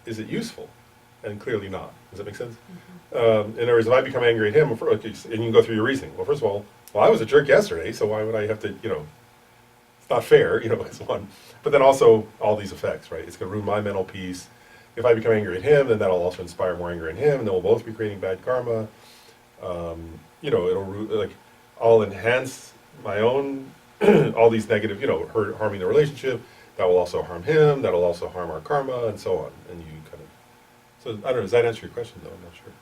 is it useful? And clearly not. Does that make sense? In other words, if I become angry at him, and you can go through your reasoning. Well, first of all, I was a jerk yesterday, so why would I have to, it's not fair, as one. But then also all these effects, right? It's going to ruin my mental peace. If I become angry at him, then that'll also inspire more anger in him, and then we'll both be creating bad karma. I'll enhance my own, all these negative, harming the relationship. That will also harm him, that'll also harm our karma, and so on. And you kind of, so I don't know, does that answer your question, though? I'm not sure.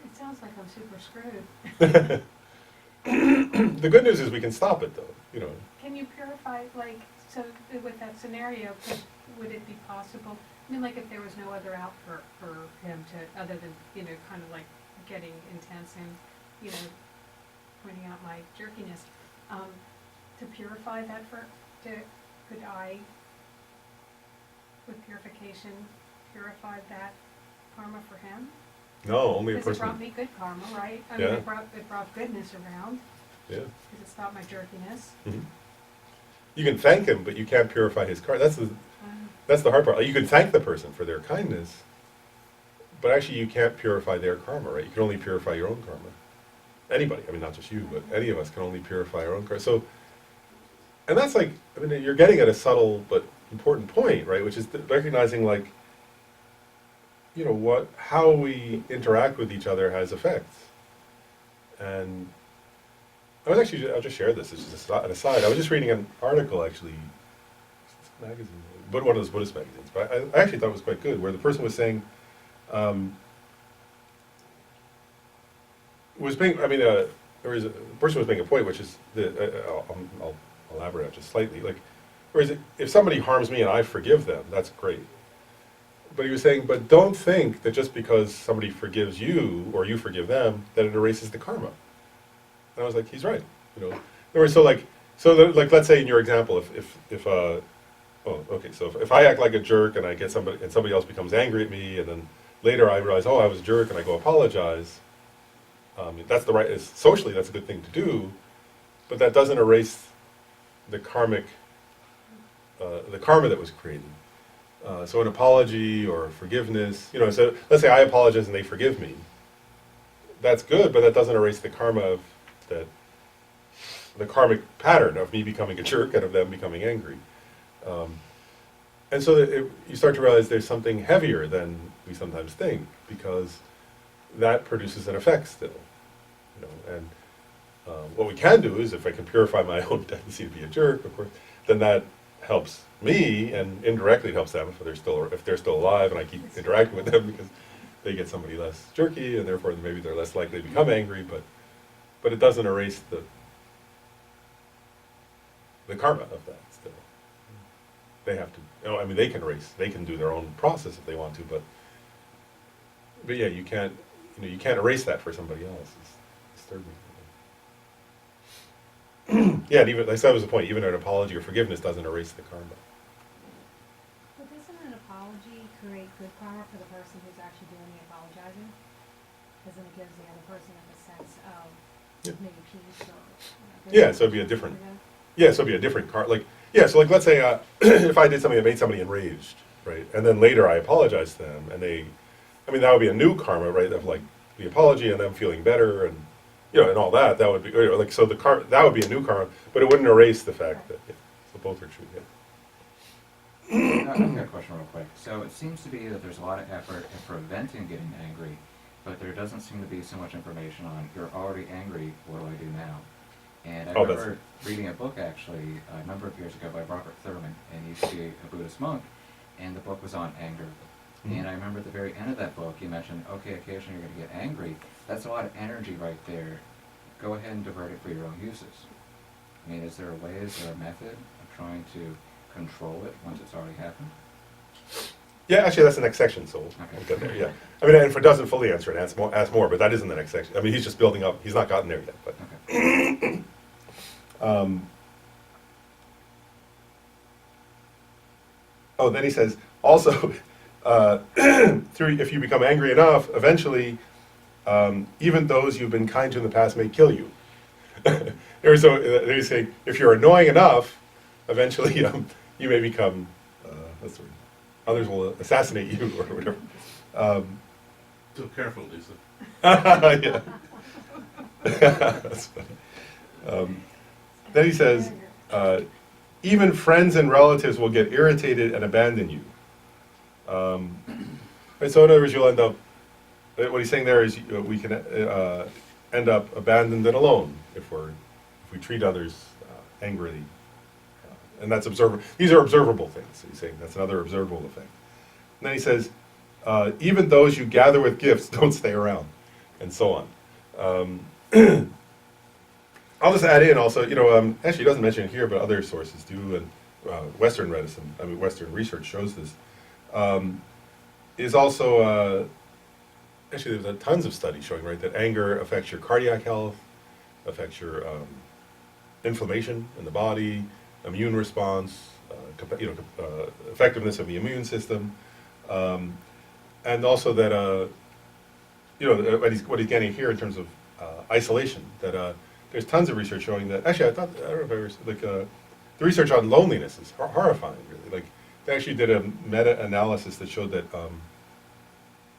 It sounds like I'm super screwed. The good news is we can stop it, though, Can you purify, like, so with that scenario, would it be possible, I mean, like, if there was no other out for him to, other than, kind of like getting intense and, pointing out my jerkiness, to purify that could I, with purification, purify that karma for him? No, only a Because it person. brought me good karma, right? I Yeah. mean, it brought goodness around, Yeah. because it stopped my jerkiness. Mm-hmm. You can thank him, but you can't purify his karma. That's the hard part. You can thank the person for their kindness, but actually you can't purify their karma, right? You can only purify your own karma. Anybody, I mean, not just you, but any of us can only purify our own karma. So, and that's like, I mean, you're getting at a subtle but important point, right? Which is recognizing, like, how we interact with each other has effects. And I'll just share this. It's just an aside. I was just reading an article, actually, magazine, but one of those Buddhist magazines. But I actually thought it was quite good, where the person was saying, the person was making a point, which is I'll elaborate on just slightly. Like, whereas if somebody harms me and I forgive them, that's great. But he was saying, but don't think that just because somebody forgives you or you forgive them, that it erases the karma. And I was like, he's right. In other words, let's say in your example, if I act like a jerk and I get somebody, and somebody else becomes angry at me, and then later I realize, I was a jerk, and I go apologize. That's socially, that's a good thing to do, but that doesn't erase the karma that was created. So an apology or forgiveness, so let's say I apologize and they forgive me. That's good, but that doesn't erase the karma the karmic pattern of me becoming a jerk and of them becoming angry. And so you start to realize there's something heavier than we sometimes think, because that produces an effect still. And what we can do is, if I can purify my own tendency to be a jerk, of course, then that helps me, and indirectly it helps them if they're still alive, and I keep interacting with them, because they get somebody less jerky, and therefore maybe they're less likely to become angry. But it doesn't erase the karma of that still. They have to. They can do their own process if they want to, but yeah, you can't erase that for somebody else. It's disturbing. Yeah, and even, like that was the point, even an apology or forgiveness doesn't erase the karma. But doesn't an apology create good karma for the person who's actually doing the apologizing? Because then it gives the other person a sense of maybe peace or... Yeah, so it'd be a different... Yeah, so it'd be a different karma. Like, Yeah, so like, let's say, if I did something that made somebody enraged, right, and then later I apologized to them, and that would be a new karma, right, of like, the apology and them feeling better, and, and all that, that would be, like, so that would be a new karma, but it wouldn't erase the fact that, yeah, so both are true, yeah. I've got a question real quick. So it seems to be that there's a lot of effort in preventing getting angry, but there doesn't seem to be so much information on, you're already angry, what do I do now? And I remember reading a book actually a number of years ago by Robert Thurman, and he used to be a Buddhist monk, and the book was on anger. Mhm. And I remember at the very end of that book, he mentioned, okay, occasionally you're going to get angry. That's a lot of energy right there. Go ahead and divert it for your own uses. I mean, is there a way, is there a method of trying to control it once it's already happened? Yeah, actually, that's the next section, so we'll get there, yeah. I mean, and if it doesn't fully answer it, ask more, but that is in the next section. I mean, he's just building up, he's not gotten there yet, but. Okay. Then he says, also, if you become angry enough, eventually, even those you've been kind to in the past may kill you. He's saying, if you're annoying enough, eventually you may become, what's the word? Others will assassinate you or whatever. So careful, Lisa. Yeah. That's funny. Then he says, even friends and relatives will get irritated and abandon you. And so in other words, you'll end up, what he's saying there is we can end up abandoned and alone if we treat others angrily. And that's these are observable things. He's saying that's another observable effect. And then he says, even those you gather with gifts don't stay around, and so on. I'll just add in also, actually he doesn't mention it here, but other sources do, and Western medicine, Western research shows this, is also, actually there's tons of studies showing, right, that anger affects your cardiac health, affects your inflammation in the body, immune response, effectiveness of the immune system, and also that, what he's getting here in terms of isolation, that there's tons of research showing that, actually I don't know if I was, the research on loneliness is horrifying, really. Like, they actually did a meta-analysis that showed that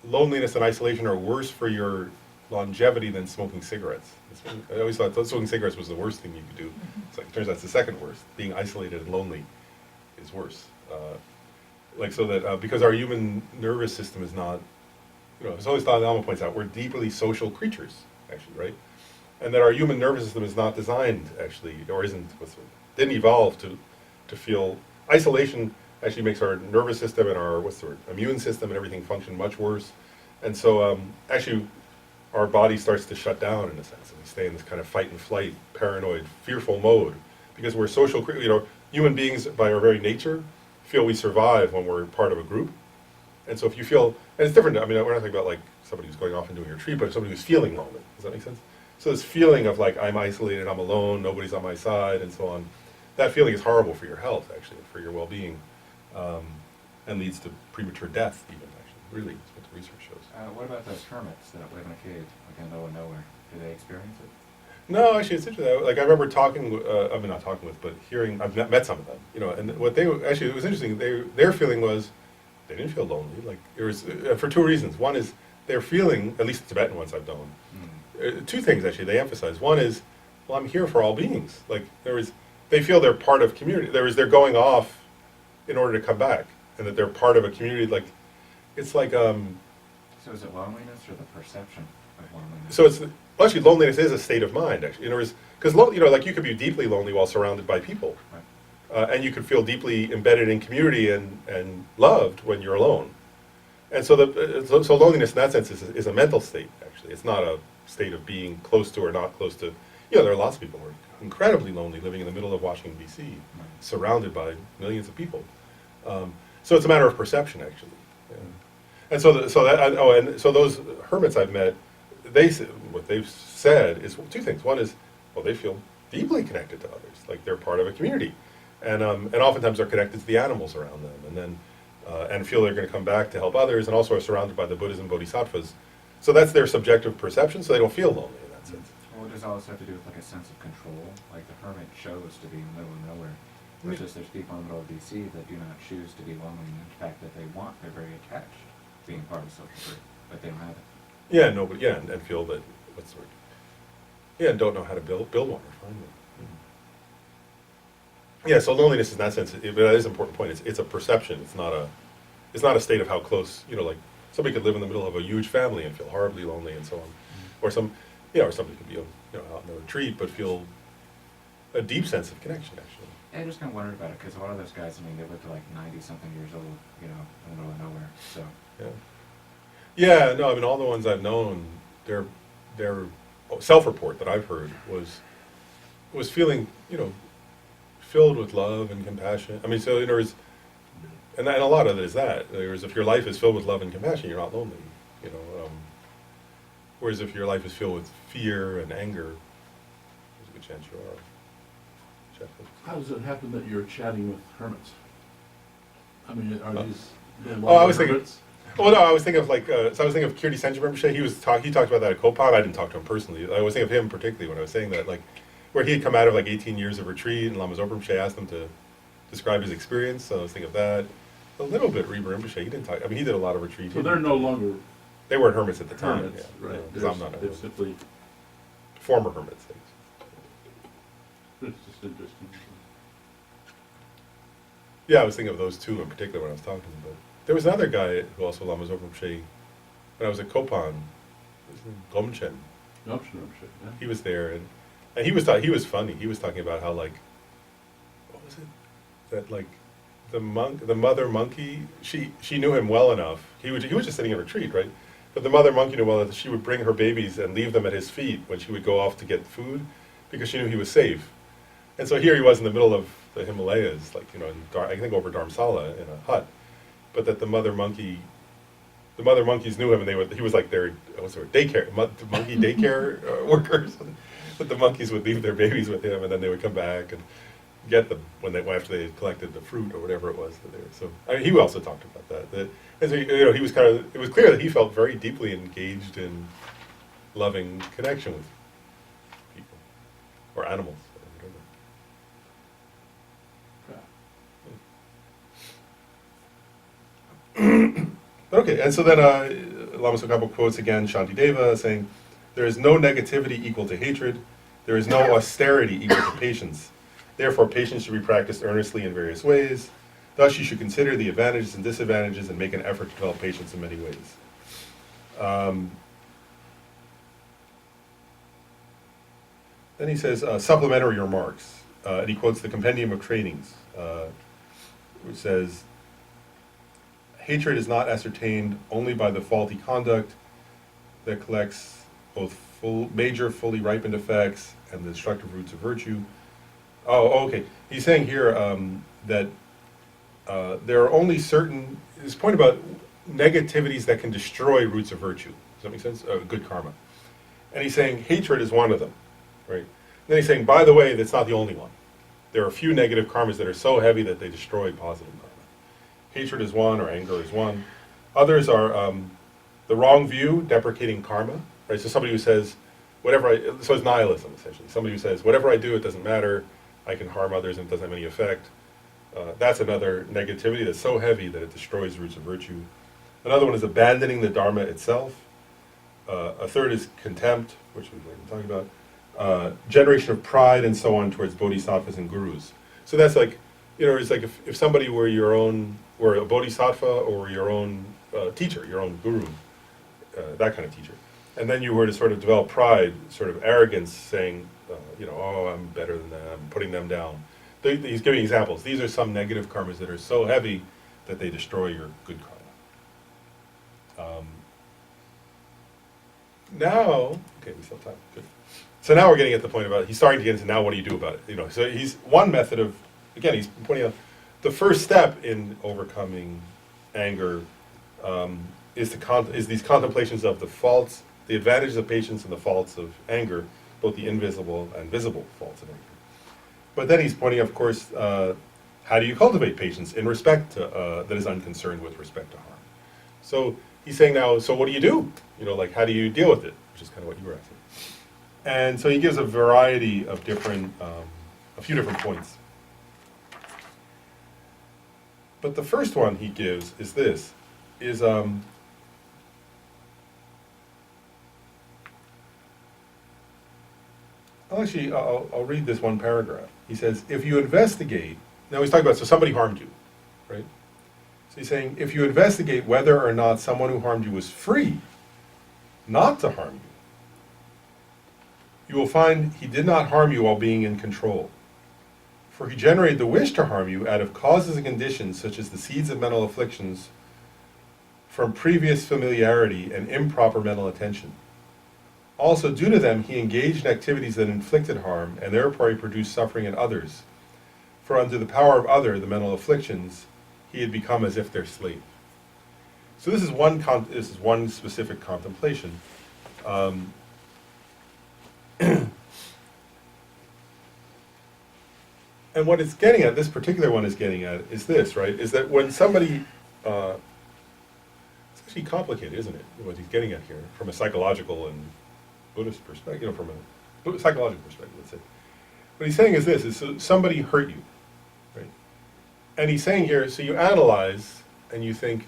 loneliness and isolation are worse for your longevity than smoking cigarettes. I always thought smoking cigarettes was the worst thing you could do. It's like, it turns out it's the second worst. Being isolated and lonely is worse. Because our human nervous system is not, as always Dalai Lama points out, we're deeply social creatures, actually, right? And that our human nervous system is not designed, actually, or didn't evolve to feel isolation. Actually makes our nervous system and our immune system and everything function much worse. And so actually our body starts to shut down in a sense, and we stay in this kind of fight and flight, paranoid, fearful mode, because we're social creatures. Human beings by our very nature feel we survive when we're part of a group. And so if you feel, and it's different, we're not talking about like somebody who's going off and doing a retreat, but somebody who's feeling lonely. Does that make sense? So this feeling of like, I'm isolated, I'm alone, nobody's on my side, and so on, that feeling is horrible for your health, actually, for your well-being. And leads to premature death, even, actually. Really, that's what the research shows. What about those hermits that live in a cave, like in the middle of nowhere? Do they experience it? No, actually, it's interesting. Like, I remember talking, not talking with, but hearing, I've met some of them, and what it was interesting, their feeling was, they didn't feel lonely. Like, it was, for two reasons. One is, their feeling, at least the Tibetan ones I've done, two things, actually, they emphasize. One is, well, I'm here for all beings. Like, they feel they're part of community. They're going off in order to come back, and that they're part of a community. Like, it's like, So is it loneliness or the perception of loneliness? so actually loneliness is a state of mind, actually. In other words, because like you could be deeply lonely while surrounded by people, Right. And you could feel deeply embedded in community and loved when you're alone. And so so loneliness in that sense is a mental state, actually. It's not a state of being close to or not close to. There are lots of people who are incredibly lonely living in the middle of Washington, D.C., surrounded by millions of people. So it's a matter of perception, actually. Yeah. And so those hermits I've met, what they've said is two things. One is, well, they feel deeply connected to others, like they're part of a community, and oftentimes they're connected to the animals around them, and then and feel they're going to come back to help others, and also are surrounded by the Buddhas and Bodhisattvas. So that's their subjective perception. So they don't feel lonely in that sense. Well, does all this have to do with like a sense of control? Like the hermit chose to be in the middle of nowhere. Versus there's people in the middle of DC that do not choose to be lonely, and in fact that they want, they're very attached to being part of a social group, but they don't have it. Yeah, nobody, yeah, and feel that, what's the word? Yeah, and don't know how to build one or find one. Yeah, so loneliness in that sense, but that is an important point. It's a perception. It's not a state of how close, like somebody could live in the middle of a huge family and feel horribly lonely and so on. Or or somebody could be, out in a retreat but feel a deep sense of connection, actually. Yeah, I just kind of wondered about it, because a lot of those guys, they live to like 90-something years old, in the middle of nowhere, so. Yeah. Yeah, no, all the ones I've known, their self-report that I've heard was feeling, filled with love and compassion. So in other words, and a lot of it is that. Whereas if your life is filled with love and compassion, you're not lonely. Whereas if your life is filled with fear and anger, there's a good chance you are. How does it happen that you're chatting with hermits? Are these the I was thinking. hermits? Well, no, I was thinking of so I was thinking of Kirti Senja Rinpoche. He talked about that at Kopan. I didn't talk to him personally. I was thinking of him particularly when I was saying that, where he had come out of 18 years of retreat, and Lama Tsongkhapa Rinpoche asked him to describe his experience. So I was thinking of that. A little bit Reba Rinpoche. He didn't talk. He did a lot of retreat. So they're no longer They weren't hermits at the time. hermits, Yeah, right? 'cause I'm not a They're hermit. simply, Former hermits. it's just interesting. Yeah, I was thinking of those two in particular when I was talking. But there was another guy who also Lama Tsongkhapa Rinpoche. When I was at Kopan, Gomchen. Yeah. He was there, and he was funny. He was talking about how what was it? That the mother monkey, she knew him well enough. He was just sitting in retreat, right? But the mother monkey knew well enough that she would bring her babies and leave them at his feet when she would go off to get food, because she knew he was safe. And so here he was in the middle of the Himalayas, I think over Dharamsala in a hut, but that the mother monkeys knew him, and he was like their daycare monkey daycare workers. But the monkeys would leave their babies with him, and then they would come back and get them after they had collected the fruit or whatever it was that they were. So he also talked about that. And so he was it was clear that he felt very deeply engaged in loving connection with people or animals or whatever. Okay, and so then Lama Tsongkhapa quotes again Shantideva saying, "There is no negativity equal to hatred. There is no austerity equal to patience. Therefore, patience should be practiced earnestly in various ways. Thus, you should consider the advantages and disadvantages and make an effort to develop patience in many ways." Then he says, supplementary remarks, and he quotes the Compendium of Trainings, which says, "Hatred is not ascertained only by the faulty conduct that collects both major, fully ripened effects and the destructive roots of virtue." Oh, okay. He's saying here that there are only certain, his point about negativities that can destroy roots of virtue. Does that make sense? Good karma. And he's saying hatred is one of them, right? Then he's saying, by the way, that's not the only one. There are a few negative karmas that are so heavy that they destroy positive karma. Hatred is one, or anger is one. Others are the wrong view, deprecating karma, right? So somebody who says, so it's nihilism, essentially. Somebody who says, whatever I do, it doesn't matter, I can harm others and it doesn't have any effect. That's another negativity that's so heavy that it destroys roots of virtue. Another one is abandoning the Dharma itself. A third is contempt, which we've been talking about. Generation of pride and so on towards bodhisattvas and gurus. So that's it's like if somebody were a bodhisattva or your own teacher, your own guru, that kind of teacher. And then you were to sort of develop pride, sort of arrogance, saying, oh, I'm better than them, putting them down. He's giving examples. These are some negative karmas that are so heavy that they destroy your good karma. Now, okay, we still have time. Good. So now we're getting at the point about, he's starting to get into now what do you do about it? So he's one method of, again, he's pointing out the first step in overcoming anger is these contemplations of the faults, the advantages of patience and the faults of anger, both the invisible and visible faults of anger. But then he's pointing, of course, how do you cultivate patience in respect to, that is unconcerned with respect to harm? So he's saying now, so what do you do? How do you deal with it? Which is kind of what you were asking. And so he gives a variety of different, a few different points. But the first one he gives is this, is I'll read this one paragraph. He says, if you investigate, now he's talking about, so somebody harmed you, right? So he's saying, if you investigate whether or not someone who harmed you was free not to harm you, you will find he did not harm you while being in control. For he generated the wish to harm you out of causes and conditions such as the seeds of mental afflictions from previous familiarity and improper mental attention. Also, due to them, he engaged in activities that inflicted harm, and therefore he produced suffering in others. For under the power of other, the mental afflictions, he had become as if their slave. So this is one specific contemplation. And what it's getting at, this particular one is getting at, is this, right? Is that when somebody, it's actually complicated, isn't it? What he's getting at here, from a psychological and Buddhist perspective, from a psychological perspective, let's say. What he's saying is this, is so somebody hurt you, right? And he's saying here, so you analyze and you think,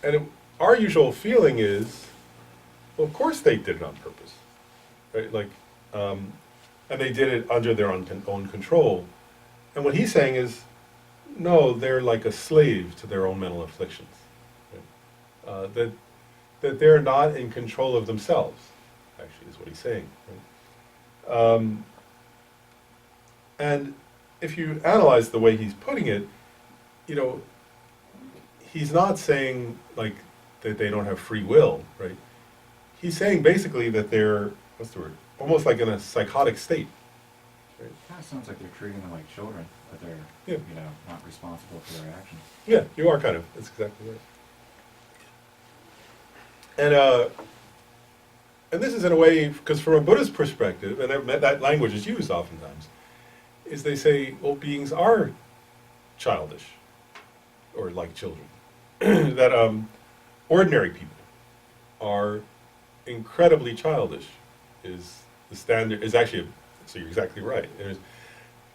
and our usual feeling is, well, of course they did it on purpose, right? Like, and they did it under their own control. And what he's saying is, no, they're like a slave to their own mental afflictions. Right? That they're not in control of themselves, actually, is what he's saying. Right? And if you analyze the way he's putting it, you know, he's not saying like that they don't have free will, right? He's saying basically that they're, what's the word? Almost like in a psychotic state. Right? Kind of sounds like you're treating them like children, but they're, Yeah. you know, not responsible for their actions. Yeah, you are kind of. That's exactly right. And this is in a way, because from a Buddhist perspective, and that language is used oftentimes, is they say, well, beings are childish, or like children. That ordinary people are incredibly childish, is the standard, is actually, so you're exactly right.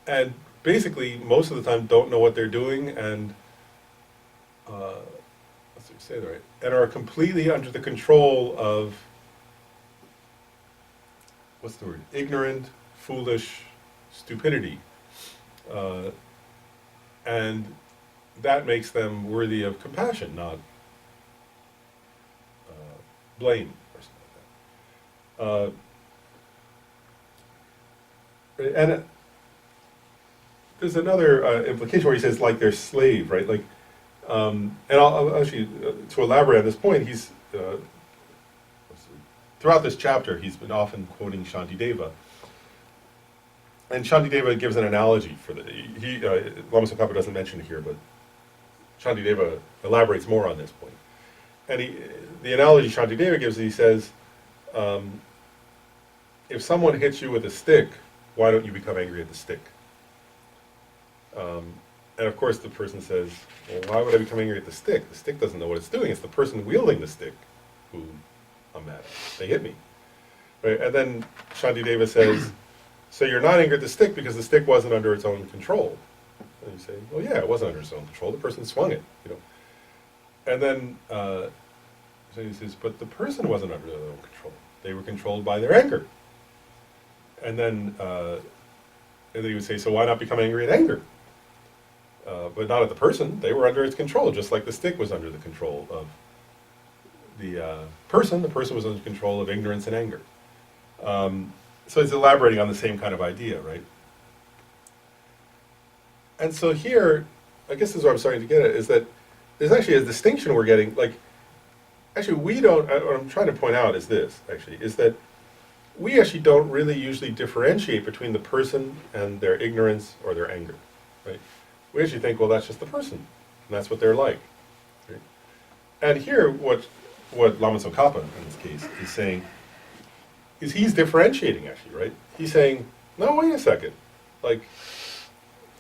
And basically, most of the time, don't know what they're doing, and let's say that right, and are completely under the control of, what's the word? Ignorant, foolish stupidity, and that makes them worthy of compassion, not blame or something like that. And there's another implication where he says, like, they're slave, right? Like, and I'll actually, to elaborate on this point, he's, throughout this chapter, he's been often quoting Shantideva. And Shantideva gives an analogy for the, Lama Tsongkhapa doesn't mention it here, but Shantideva elaborates more on this point. And the analogy Shantideva gives, he says, if someone hits you with a stick, why don't you become angry at the stick? And of course the person says, well, why would I become angry at the stick? The stick doesn't know what it's doing. It's the person wielding the stick who I'm mad at. They hit me. Right? And then Shantideva says, so you're not angry at the stick because the stick wasn't under its own control. And you say, well, yeah, it wasn't under its own control. The person swung it, you know. And then so he says, but the person wasn't under their own control. They were controlled by their anger. And then he would say, so why not become angry at anger? But not at the person. They were under its control, just like the stick was under the control of the person. The person was under control of ignorance and anger. So it's elaborating on the same kind of idea, right? And so here, I guess this is what I'm starting to get at, is that there's actually a distinction we're getting. Like, actually, we don't, what I'm trying to point out is this, actually, is that we actually don't really usually differentiate between the person and their ignorance or their anger, right? We actually think, well, that's just the person, and that's what they're like. Right? And here, what Lama Tsongkhapa, in this case, is saying, is he's differentiating, actually, right? He's saying, no, wait a second. Like,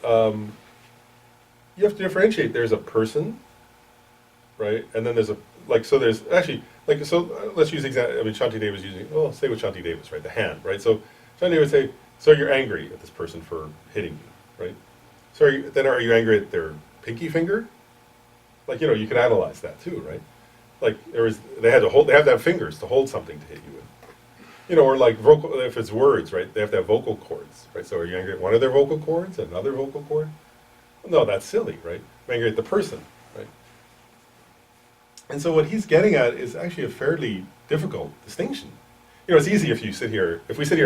you have to differentiate. There's a person, right? And then there's a, like, so there's actually, like, so let's use example. I mean, Shantideva is using, well, say what Shantideva is, right? The hand, right? So Shantideva would say, so you're angry at this person for hitting you, right? So then are you angry at their pinky finger, like, you know, you could analyze that too, right? Like they have to have fingers to hold something to hit you with. You know, or like vocal, if it's words, right? They have to have vocal cords, right? So are you angry at one of their vocal cords, another vocal cord? No, that's silly, right? I'm angry at the person, right? And so what he's getting at is actually a fairly difficult distinction. You know, it's easy if we sit here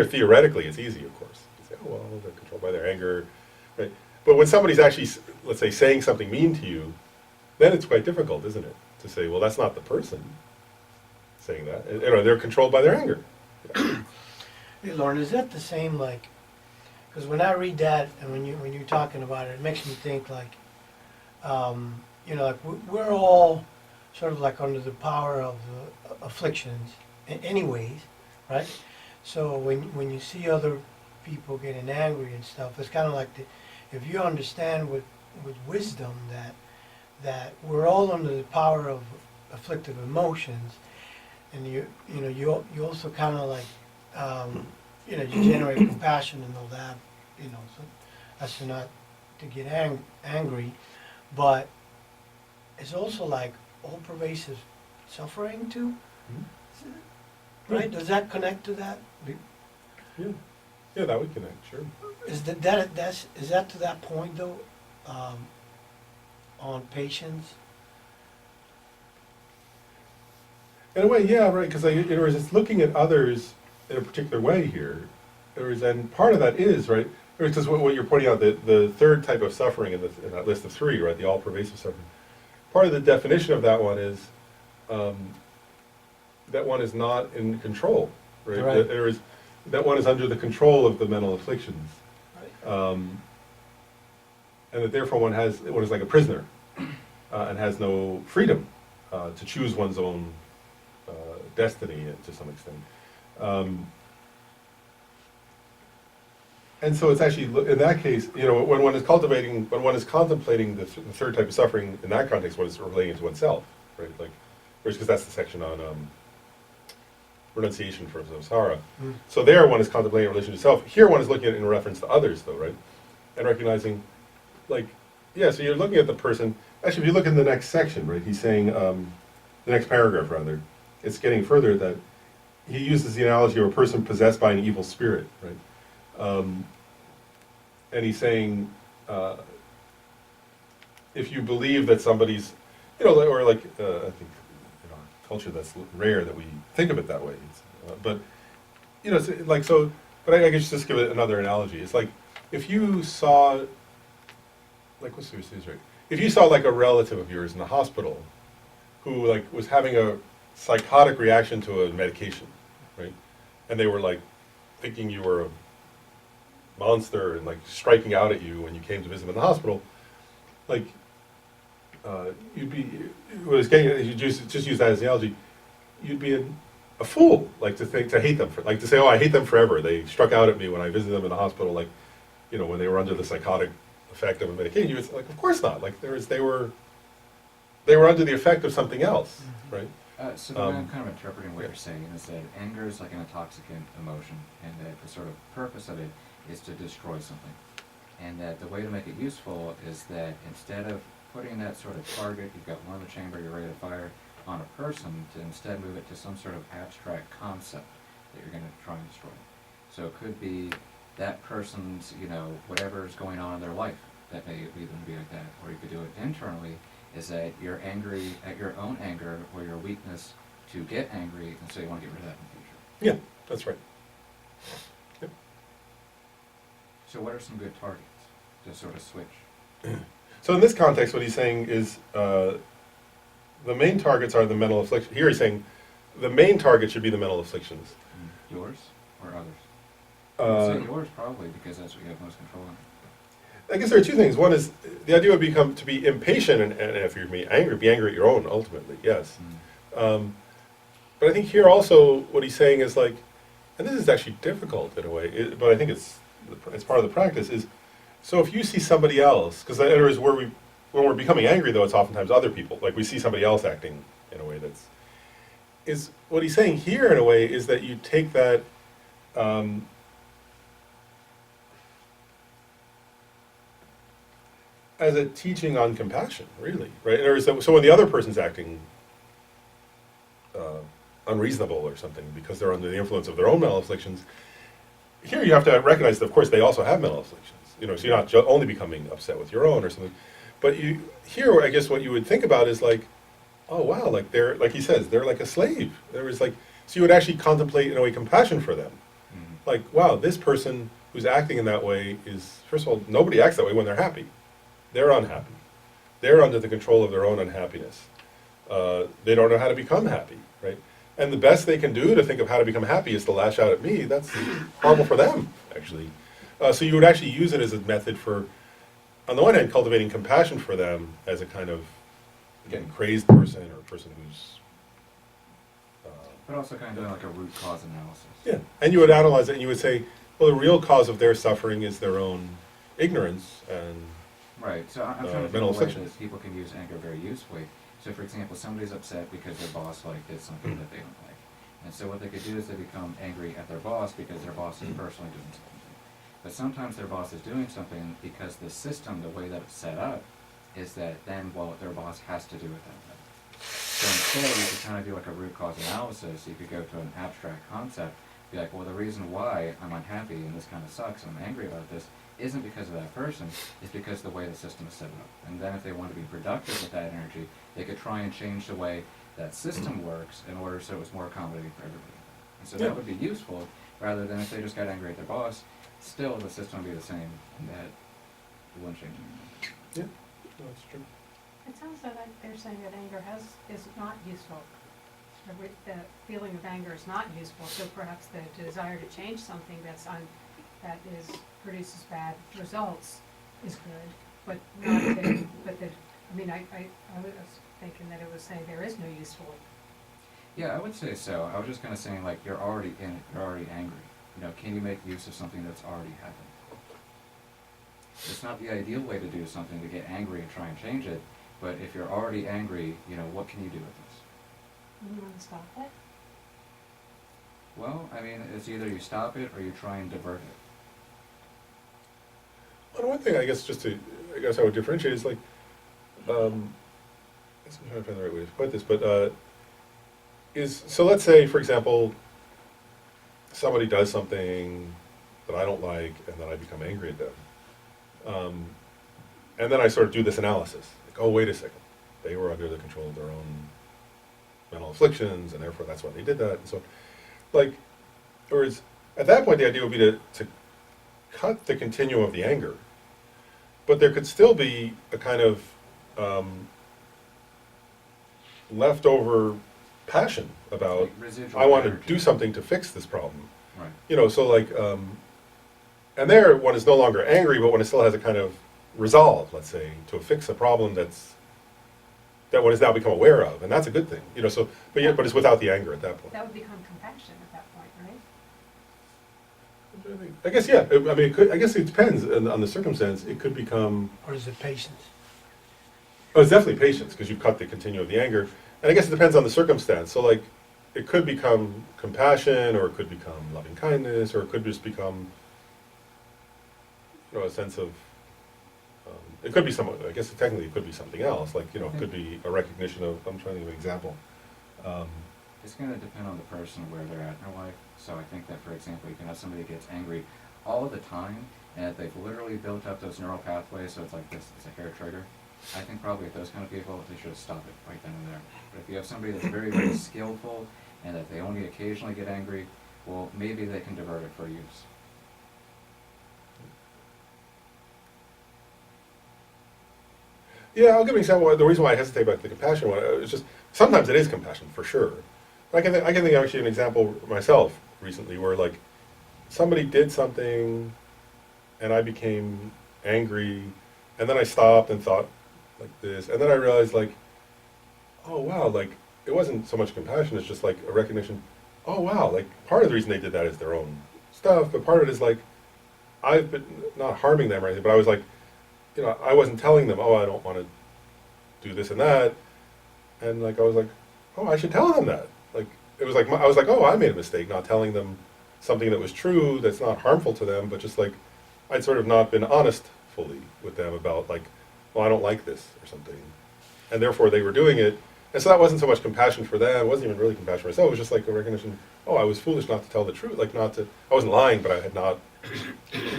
theoretically, it's easy, of course. You say, oh, well, they're controlled by their anger, right? But when somebody's actually, let's say, saying something mean to you, then it's quite difficult, isn't it? To say, well, that's not the person saying that. You know, they're controlled by their anger. Hey, Lauren, is that the same, like, because when I read that and when you're talking about it, it makes me think like, you know, like we're all sort of like under the power of afflictions anyways, right? So when you see other people getting angry and stuff, it's kind of like if you understand with wisdom that we're all under the power of afflictive emotions, and you also kind of like you know, you generate compassion and all that, you know, so as to not to get angry, but it's also like all pervasive suffering too, right? Does that connect to that? Yeah, yeah, that would connect, sure. Is that to that point though, on patience? In a way, yeah, right, because it's looking at others in a particular way here. And part of that is, right, because what you're pointing out, the third type of suffering in that list of three, right, the all-pervasive suffering, part of the definition of that one is that one is not in control, right? Right. That one is under the control of the mental afflictions. Right. And that therefore one is like a prisoner and has no freedom to choose one's own destiny to some extent. And so it's actually, in that case, you know, when one is contemplating the third type of suffering in that context, one is relating to oneself, right? Like, because that's the section on renunciation for samsara. Mm. So there one is contemplating in relation to self. Here one is looking at it in reference to others, though, right? And recognizing, like, yeah, so you're looking at the person. Actually, if you look in the next section, right, he's saying, the next paragraph, rather, it's getting further that he uses the analogy of a person possessed by an evil spirit, right? And he's saying, if you believe that somebody's, you know, or like, I think in our culture that's rare that we think of it that way. But, you know, it's like, so, but I guess just give it another analogy. It's like, if you saw, like, what's this right? If you saw like a relative of yours in the hospital who like was having a psychotic reaction to a medication, right? And they were like thinking you were a monster and like striking out at you when you came to visit them in the hospital, like you'd be, you just use that as the analogy, you'd be a fool, like to hate them like to say, oh, I hate them forever. They struck out at me when I visited them in the hospital, like, you know, when they were under the psychotic effect of a medication. You would say, like, of course not. Like they were under the effect of something else, right? So the way I'm kind of interpreting what you're saying is that anger is like an intoxicant emotion, and that the sort of purpose of it is to destroy something. And that the way to make it useful is that instead of putting that sort of target, you've got one in the chamber, you're ready to fire on a person, to instead move it to some sort of abstract concept that you're going to try and destroy. So it could be that person's, you know, whatever's going on in their life that may lead them to be like that. Or you could do it internally, is that you're angry at your own anger or your weakness to get angry, and so you want to get rid of that in the future. Yeah, that's right. Yep. So what are some good targets to sort of switch? So in this context, what he's saying is the main targets are the mental affliction. Here he's saying the main target should be the mental afflictions. Yours or others? Uh, Say yours probably, because that's what you have most control on. I guess there are two things. One is the idea would become to be impatient, and if you're be angry at your own, ultimately, yes. But I think here also what he's saying is like, and this is actually difficult in a way, but I think it's part of the practice, is so if you see somebody else, because in other words, when we're becoming angry, though, it's oftentimes other people. Like we see somebody else acting in a way is what he's saying here in a way is that you take that as a teaching on compassion, really, right? Or is that, so when the other person's acting unreasonable or something because they're under the influence of their own mental afflictions, here you have to recognize that, of course, they also have mental afflictions. You know, so you're not only becoming upset with your own or something, but you here, I guess, what you would think about is like, oh wow, like they're, like he says, they're like a slave. There was like, so you would actually contemplate in a way compassion for them. Like, wow, this person who's acting in that way is, first of all, nobody acts that way when they're happy. They're unhappy. They're under the control of their own unhappiness. They don't know how to become happy, right? And the best they can do to think of how to become happy is to lash out at me. That's horrible for them, actually. So you would actually use it as a method for, on the one hand, cultivating compassion for them as a kind of, again, crazed person or a person who's... But also kind of doing like a root cause analysis. Yeah, and you would analyze it and you would say, well, the real cause of their suffering is their own ignorance and... Right, so I'm trying to mental think of ways afflictions. that people can use anger very usefully. So for example, somebody's upset because their boss like did something that they don't like. And so what they could do is they become angry at their boss because their boss is personally doing something. But sometimes their boss is doing something because the system, the way that it's set up, is that then, well, their boss has to do it that way. So instead, you could kind of do like a root cause analysis. You could go to an abstract concept, be like, well, the reason why I'm unhappy and this kind of sucks and I'm angry about this isn't because of that person, it's because the way the system is set up. And then if they want to be productive with that energy, they could try and change the way that system works in order so it's more accommodating for everybody. And so that would be useful, rather than if they just got angry at their boss, still the system would be the same, and that it wouldn't change anything. Yeah, that's true. It sounds like they're saying that anger is not useful. The feeling of anger is not useful, so perhaps the desire to change something that produces bad results is good, but not that, I was thinking that it was saying there is no useful. Yeah, I would say so. I was just kind of saying, like, you're already in it, you're already angry. You know, can you make use of something that's already happened? It's not the ideal way to do something, to get angry and try and change it, but if you're already angry, you know, what can you do with this? You want to stop it? Well, I mean, it's either you stop it or you try and divert it. Well, one thing I guess I would differentiate is like, I'm trying to find the right way to put this, but so let's say, for example, somebody does something that I don't like and then I become angry at them. And then I sort of do this analysis, like, oh, wait a second, they were under the control of their own mental afflictions and therefore that's why they did that. And so, like, whereas at that point the idea would be to cut the continuum of the anger, but there could still be a kind of leftover passion about, Like residual I want to energy. do something to fix this problem. Right. You know, so like, and there one is no longer angry, but one still has a kind of resolve, let's say, to fix a problem that one has now become aware of, and that's a good thing. You know, so but it's without the anger at that point. That would become compassion at that point, right? I guess yeah. I mean, I guess it depends on the circumstance. It could become. Or is it patience? Oh, it's definitely patience because you've cut the continuum of the anger, and I guess it depends on the circumstance. So like, it could become compassion, or it could become loving kindness, or it could just become, you know, a sense of. It could be I guess technically it could be something else. Like, you know, it could be a recognition of. I'm trying to give an example. It's going to depend on the person where they're at in their life. So I think that, for example, you can have somebody that gets angry all of the time, and they've literally built up those neural pathways, so it's like this, it's a hair trigger. I think probably with those kind of people, they should stop it right then and there. But if you have somebody that's very, very skillful, and that they only occasionally get angry, well, maybe they can divert it for use. Yeah, I'll give an example. The reason why I hesitate about the compassion one is just sometimes it is compassion for sure. I can think actually an example myself recently where like somebody did something and I became angry and then I stopped and thought like this and then I realized like, oh wow, like it wasn't so much compassion, it's just like a recognition, oh wow, like part of the reason they did that is their own stuff, but part of it is like I've been not harming them or anything, but I was like, you know, I wasn't telling them, oh, I don't want to do this and that, and like I was like, oh, I should tell them that. Like it was like I was like, oh, I made a mistake not telling them something that was true, that's not harmful to them, but just like I'd sort of not been honest fully with them about like, well, I don't like this or something. And therefore they were doing it. And so that wasn't so much compassion for them, it wasn't even really compassion for myself, it was just like a recognition, oh, I was foolish not to tell the truth, like not to, I wasn't lying, but I had not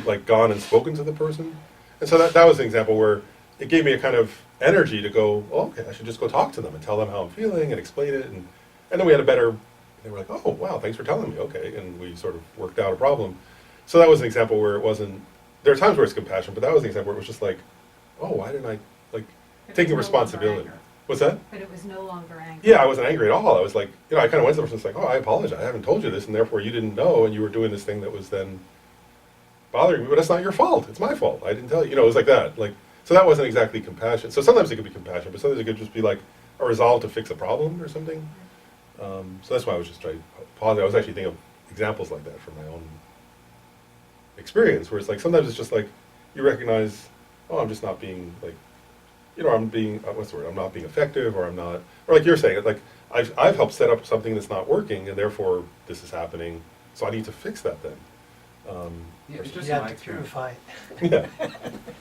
like gone and spoken to the person. And so that was an example where it gave me a kind of energy to go, oh, okay, I should just go talk to them and tell them how I'm feeling and explain it. And then we had a better, they were like, oh, wow, thanks for telling me, okay. And we sort of worked out a problem. So that was an example where it wasn't, there are times where it's compassion, but that was an example where it was just like, oh, why didn't I, like, It taking was no longer responsibility. anger. What's that? But it was no longer anger. Yeah, I wasn't angry at all. I was like, you know, I kind of went to the person, it's like, oh, I apologize, I haven't told you this, and therefore you didn't know, and you were doing this thing that was then bothering me, but that's not your fault, it's my fault, I didn't tell you, you know, it was like that, like, so that wasn't exactly compassion. So sometimes it could be compassion, but sometimes it could just be like a resolve to fix a problem or something. So that's why I was just trying to pause. I was actually thinking of examples like that from my own experience, where it's like, sometimes it's just like, you recognize, oh, I'm just not being, like, you know, I'm being, what's the word, I'm not being effective, or I'm not, or like you're saying, like, I've helped set up something that's not working, and therefore this is happening, so I need to fix that then. Yeah, it's You just have my to experience. purify it. Yeah,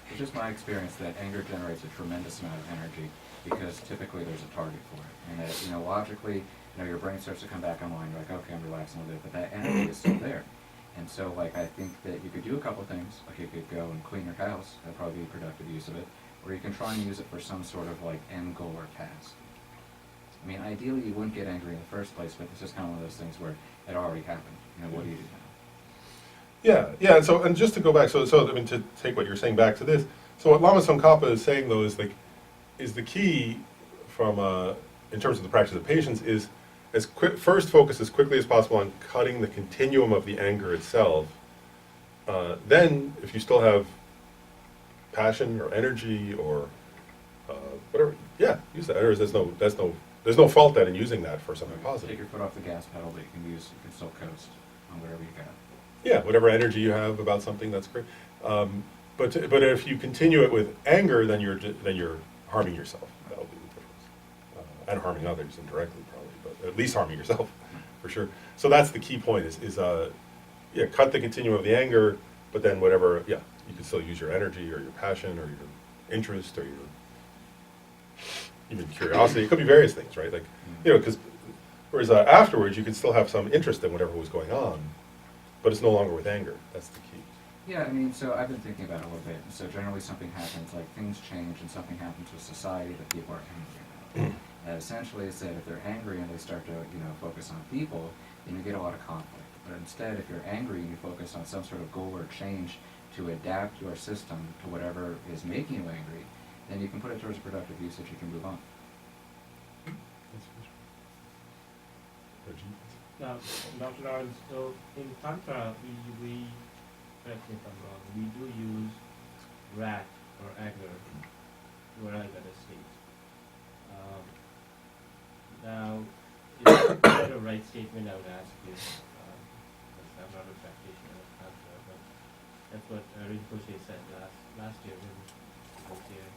It's just my experience that anger generates a tremendous amount of energy because typically there's a target for it. And that, you know, logically, you know, your brain starts to come back online, you're like, okay, I'm relaxing a little bit, but that energy is still there. And so, like, I think that you could do a couple things. Like, you could go and clean your house, that'd probably be a productive use of it. Or you can try and use it for some sort of, like, end goal or task. I mean, ideally, you wouldn't get angry in the first place, but it's just kind of one of those things where it already happened. You know, what do you do now? yeah, and so, and just to go back, so I mean, to take what you're saying back to this, so what Lama Tsongkhapa is saying, though, is like, is the key from, in terms of the practice of patience, is first focus as quickly as possible on cutting the continuum of the anger itself. Then, if you still have passion or energy or whatever, yeah, use that. There's no fault then in using that for something Take positive. your foot off the gas pedal, but you can still coast on whatever you got. Yeah, whatever energy you have about something, that's great. But if you continue it with anger, then you're harming yourself. That'll be the difference, and harming others indirectly, probably, but at least harming yourself for sure. So that's the key point: is yeah, cut the continuum of the anger, but then whatever, yeah, you can still use your energy or your passion or your interest or your even curiosity. It could be various things, right? Like, you know, because whereas afterwards you could still have some interest in whatever was going on, but it's no longer with anger. That's the key. Yeah, I mean, so I've been thinking about it a little bit. So generally something happens, like things change and something happens with society that people are angry about. Essentially it's that if they're angry and they start to, you know, focus on people, then you get a lot of conflict. But instead, if you're angry and you focus on some sort of goal or change to adapt your system to whatever is making you angry, then you can put it towards a productive usage, you can move on. Now, Dr. Lawrence, so in Tantra, we correct me if I'm wrong, we do use wrath or anger to arrive at a state. Now, is that a right statement? I would ask you, because I'm not a practitioner of Tantra, but that's what Rinpoche said last year when he was here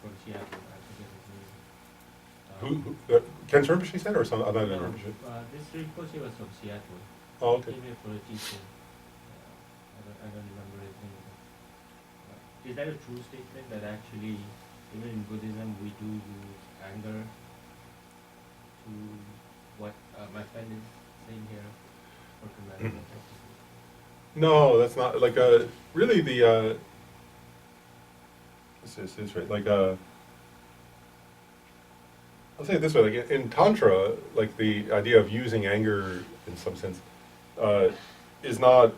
from Seattle. I forget his name. Ken Rinpoche said, or some other No, Rinpoche? this Rinpoche was from Seattle. Oh, okay. Came here for a teaching. I don't remember his name. Is that a true statement that actually, even in Buddhism, we do use anger to what my friend is saying here, or to manifest? No, that's not, like, really the, this is right, like, I'll say it this way, like, in Tantra, like, the idea of using anger, in some sense, is not,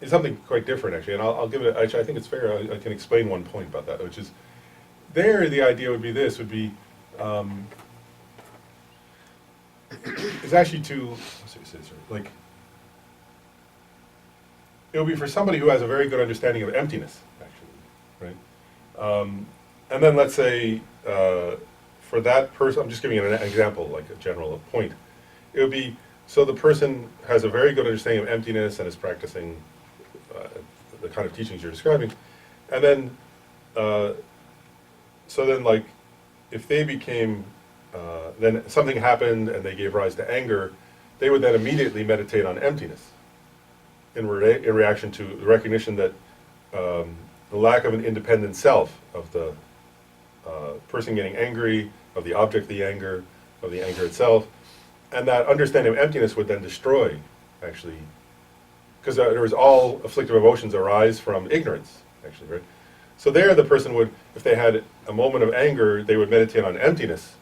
is something quite different, actually, and I'll give it, actually, I think it's fair, I can explain one point about that, which is, there, the idea would be this, would be, it's actually to, like, it would be for somebody who has a very good understanding of emptiness, actually, right? And then let's say, for that person, I'm just giving an example, like a general point. It would be, so the person has a very good understanding of emptiness and is practicing the kind of teachings you're describing, and then, so then, like, if they became, then something happened and they gave rise to anger, they would then immediately meditate on emptiness. in reaction to the recognition that the lack of an independent self of the person getting angry, of the object of the anger itself, and that understanding of emptiness would then destroy, actually, because there was all afflictive emotions arise from ignorance, actually, right? So there the person would, if they had a moment of anger, they would meditate on emptiness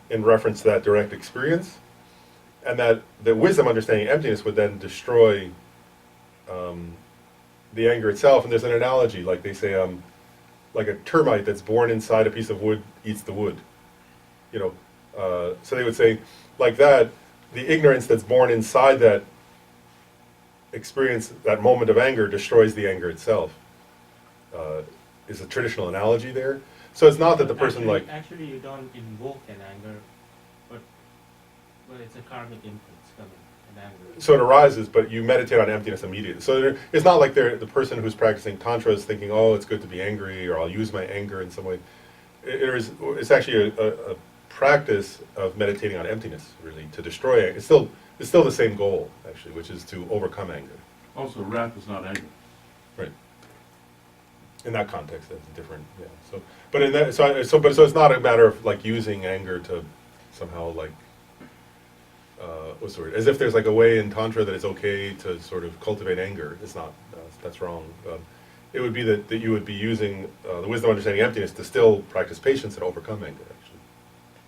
in reference to that direct experience, and that the wisdom understanding emptiness would then destroy the anger itself. And there's an analogy, like they say, like a termite that's born inside a piece of wood eats the wood. You know, so they would say, like that, the ignorance that's born inside that experience, that moment of anger, destroys the anger itself. Is a traditional analogy there. So it's not that the person Actually, you don't invoke an anger, but it's a karmic influence coming, an anger. So it arises, but you meditate on emptiness immediately. So it's not like the person who's practicing Tantra is thinking, oh, it's good to be angry, or I'll use my anger in some way. It's actually a practice of meditating on emptiness, really, to destroy anger. It's still the same goal, actually, which is to overcome anger. Also, wrath is not anger. Right. In that context, that's different. Yeah. So, but in that, so it's not a matter of like using anger to somehow like what's the word? As if there's like a way in Tantra that it's okay to sort of cultivate anger. It's not. That's wrong. It would be that you would be using the wisdom understanding emptiness to still practice patience and overcome anger. Actually.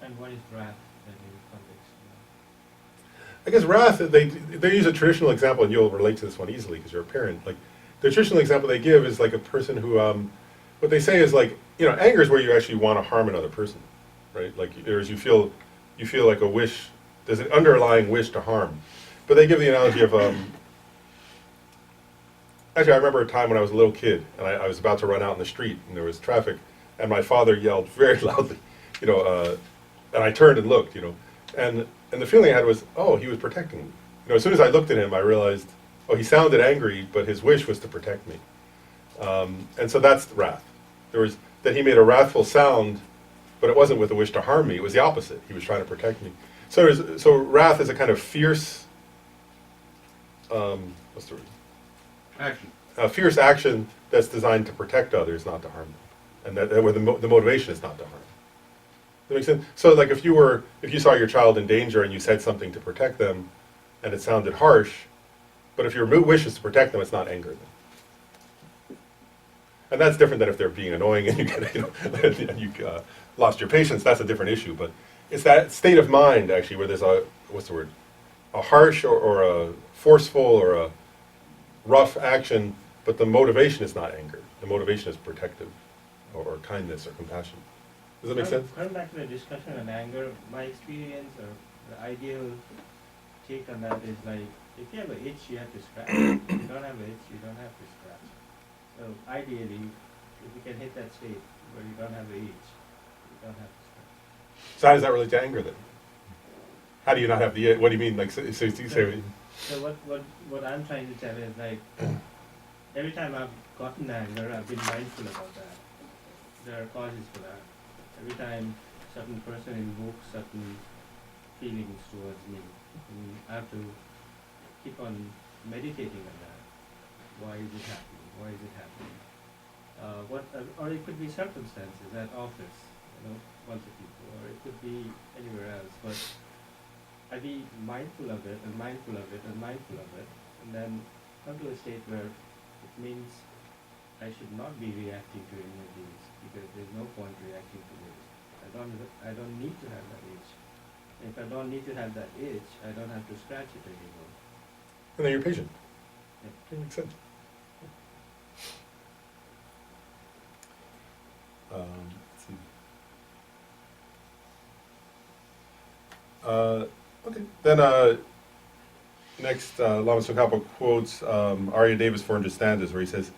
And what is wrath in context? I guess wrath. They use a traditional example, and you'll relate to this one easily because you're a parent. Like the traditional example they give is like a person who, what they say is like, you know, anger is where you actually want to harm another person, right? Like there's you feel like a wish. There's an underlying wish to harm. But they give the analogy of, actually I remember a time when I was a little kid and I was about to run out in the street and there was traffic and my father yelled very loudly, you know, and I turned and looked, you know, and the feeling I had was, oh, he was protecting me. You know, as soon as I looked at him, I realized, oh, he sounded angry, but his wish was to protect me. And so that's wrath. That he made a wrathful sound, but it wasn't with a wish to harm me. It was the opposite. He was trying to protect me. So wrath is a kind of fierce, what's the word? Action. A fierce action that's designed to protect others, not to harm them, and that where the motivation is not to harm. Does that make sense? So, like if you saw your child in danger and you said something to protect them, and it sounded harsh, but if your wish is to protect them, it's not anger. Then. And that's different than if they're being annoying and you get, you know, and you lost your patience. That's a different issue, but. It's that state of mind, actually, where there's a harsh or a forceful or a rough action, but the motivation is not anger. The motivation is protective or kindness or compassion. Does that make sense? Coming back to the discussion on anger, my experience or the ideal take on that is like, if you have an itch, you have to scratch. If you don't have an itch, you don't have to scratch. So ideally, if you can hit that state where you don't have an itch, you don't have to scratch. So how does that relate to anger then? How do you not have the? What do you mean? Like, so what I'm trying to tell is like, every time I've gotten anger, I've been mindful about that. There are causes for that. Every time certain person invokes certain feelings towards me, I have to keep on meditating on that. Why is it happening? Why is it happening? Or it could be circumstances at office, you know, bunch of people, or it could be anywhere else. But I be mindful of it and mindful of it and mindful of it, and then come to a state where it means I should not be reacting to any of these because there's no point reacting to this. I don't need to have that itch. If I don't need to have that itch, I don't have to scratch it anymore. and then you're patient. Yeah. That makes sense. Let's see. Okay. Then next, Lama Tsongkhapa quotes Arya Davis 400 stanzas where he says,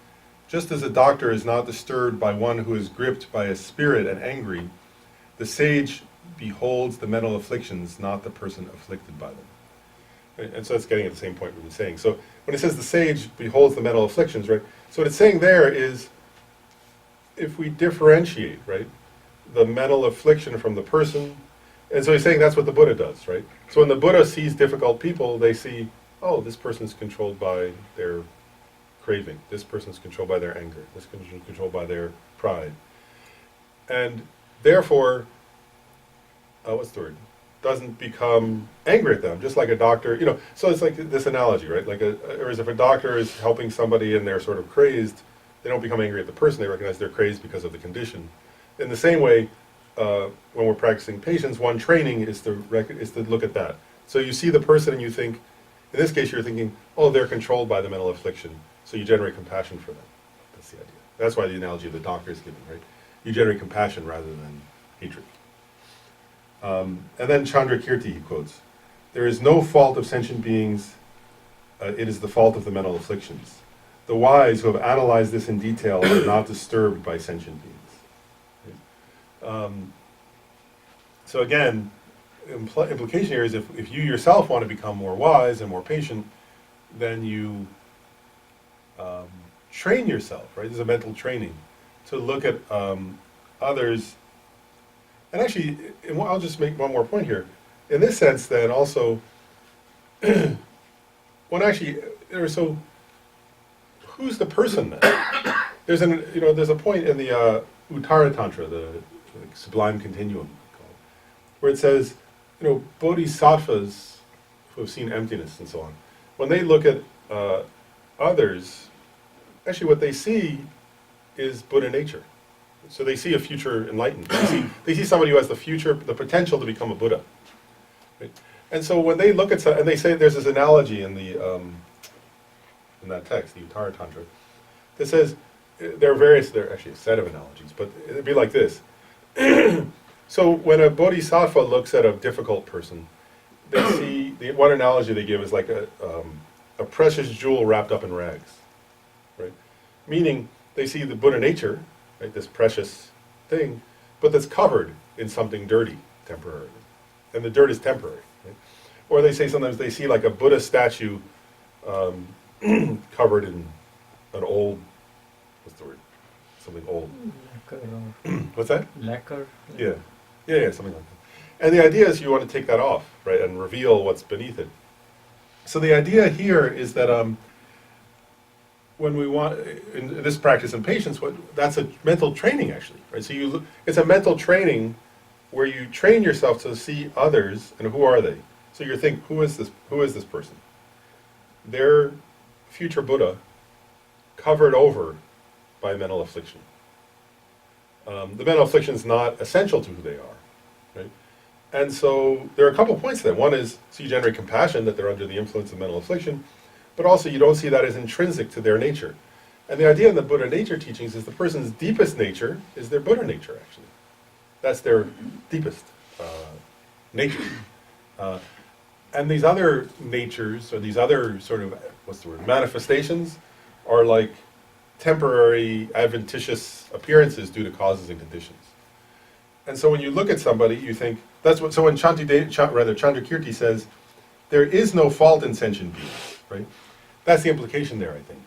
"Just as a doctor is not disturbed by one who is gripped by a spirit and angry, the sage beholds the mental afflictions, not the person afflicted by them." And so that's getting at the same point we've been saying. So when it says the sage beholds the mental afflictions, right? So what it's saying there is, if we differentiate, right, the mental affliction from the person, and so he's saying that's what the Buddha does, right? So when the Buddha sees difficult people, they see, oh, this person's controlled by their craving. This person's controlled by their anger. This person's controlled by their pride. And therefore, what's the word? Doesn't become angry at them, just like a doctor, so it's like this analogy, right? Whereas if a doctor is helping somebody and they're sort of crazed, they don't become angry at the person, they recognize they're crazed because of the condition. In the same way, when we're practicing patience, one training is to look at that. So you see the person and you think, in this case you're thinking, oh, they're controlled by the mental affliction, so you generate compassion for them. That's the idea. That's why the analogy of the doctor is given, right? You generate compassion rather than hatred. And then Chandrakirti, he quotes, "There is no fault of sentient beings, it is the fault of the mental afflictions. The wise who have analyzed this in detail are not disturbed by sentient beings." Right? So again, implication here is if you yourself want to become more wise and more patient, then you train yourself, right? There's a mental training to look at others. And actually, I'll just make one more point here. In this sense, then, also, so who's the person then? There's a point in the Uttara Tantra, the Sublime Continuum, where it says, bodhisattvas who have seen emptiness and so on, when they look at others, actually what they see is Buddha nature. So they see a future enlightened. They see somebody who has the potential to become a Buddha. Right? And so when they look at, and they say there's this analogy in in that text, the Uttara Tantra, that says there are actually a set of analogies, but it'd be like this. So when a bodhisattva looks at a difficult person, they see one analogy they give is like a precious jewel wrapped up in rags, right? Meaning they see the Buddha nature. Right, this precious thing, but that's covered in something dirty temporarily. And the dirt is temporary. Right? Or they say sometimes they see like a Buddha statue covered in an old, what's the word? Something old. What's that? Lacquer. Yeah, something like that. And the idea is you want to take that off, right, and reveal what's beneath it. So the idea here is that when we want, in this practice in patience, that's a mental training actually, right? So it's a mental training where you train yourself to see others, and who are they? So you think, who is this person? They're future Buddha, covered over by mental affliction. The mental affliction is not essential to who they are, right? And so there are a couple points there. One is, so you generate compassion that they're under the influence of mental affliction, but also you don't see that as intrinsic to their nature. And the idea in the Buddha nature teachings is the person's deepest nature is their Buddha nature, actually. That's their deepest nature. And these other natures, or these other sort of, manifestations, are like temporary, adventitious appearances due to causes and conditions. And so when you look at somebody, you think, so when Chandrakirti says, there is no fault in sentient beings, right? That's the implication there, I think.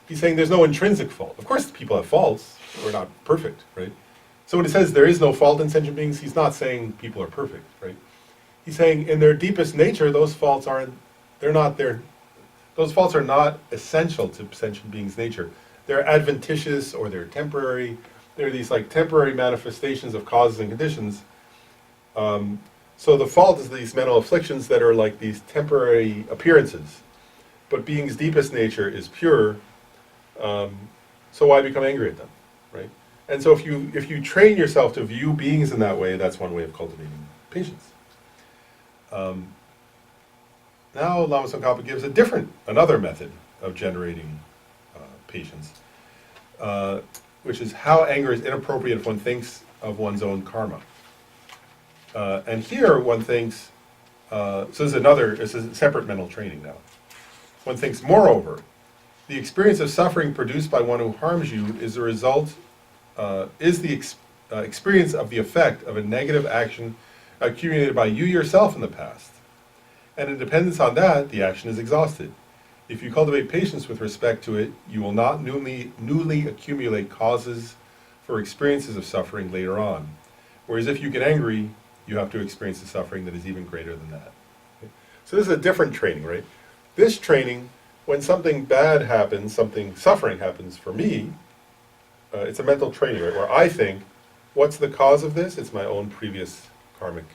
He's saying there's no intrinsic fault. Of course people have faults, we're not perfect, right? So when he says there is no fault in sentient beings, he's not saying people are perfect, right? He's saying in their deepest nature, those faults are not essential to sentient beings' nature. They're adventitious or they're temporary. They're these like temporary manifestations of causes and conditions. So the fault is these mental afflictions that are like these temporary appearances. But being's deepest nature is pure, so why become angry at them, right? And so if you train yourself to view beings in that way, that's one way of cultivating patience. Now Lama Tsongkhapa gives another method of generating patience, which is how anger is inappropriate if one thinks of one's own karma. And here one thinks, so this is a separate mental training now. One thinks, moreover, the experience of suffering produced by one who harms you is the result, experience of the effect of a negative action accumulated by you yourself in the past. And in dependence on that, the action is exhausted. If you cultivate patience with respect to it, you will not newly accumulate causes for experiences of suffering later on. Whereas if you get angry, you have to experience the suffering that is even greater than that. Okay? So this is a different training, right? This training when something bad happens, something suffering happens for me, it's a mental training, right? Where I think, what's the cause of this? It's my own previous karmic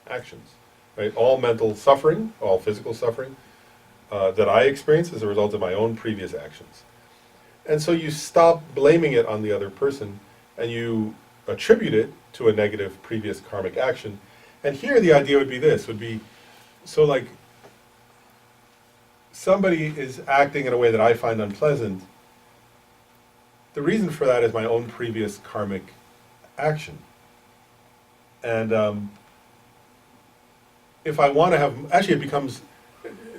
actions, right? All mental suffering, all physical suffering that I experience as a result of my own previous actions. And so you stop blaming it on the other person and you attribute it to a negative previous karmic action. And here the idea would be this, would be, so like, somebody is acting in a way that I find unpleasant. The reason for that is my own previous karmic action. And if I want to have, actually it becomes,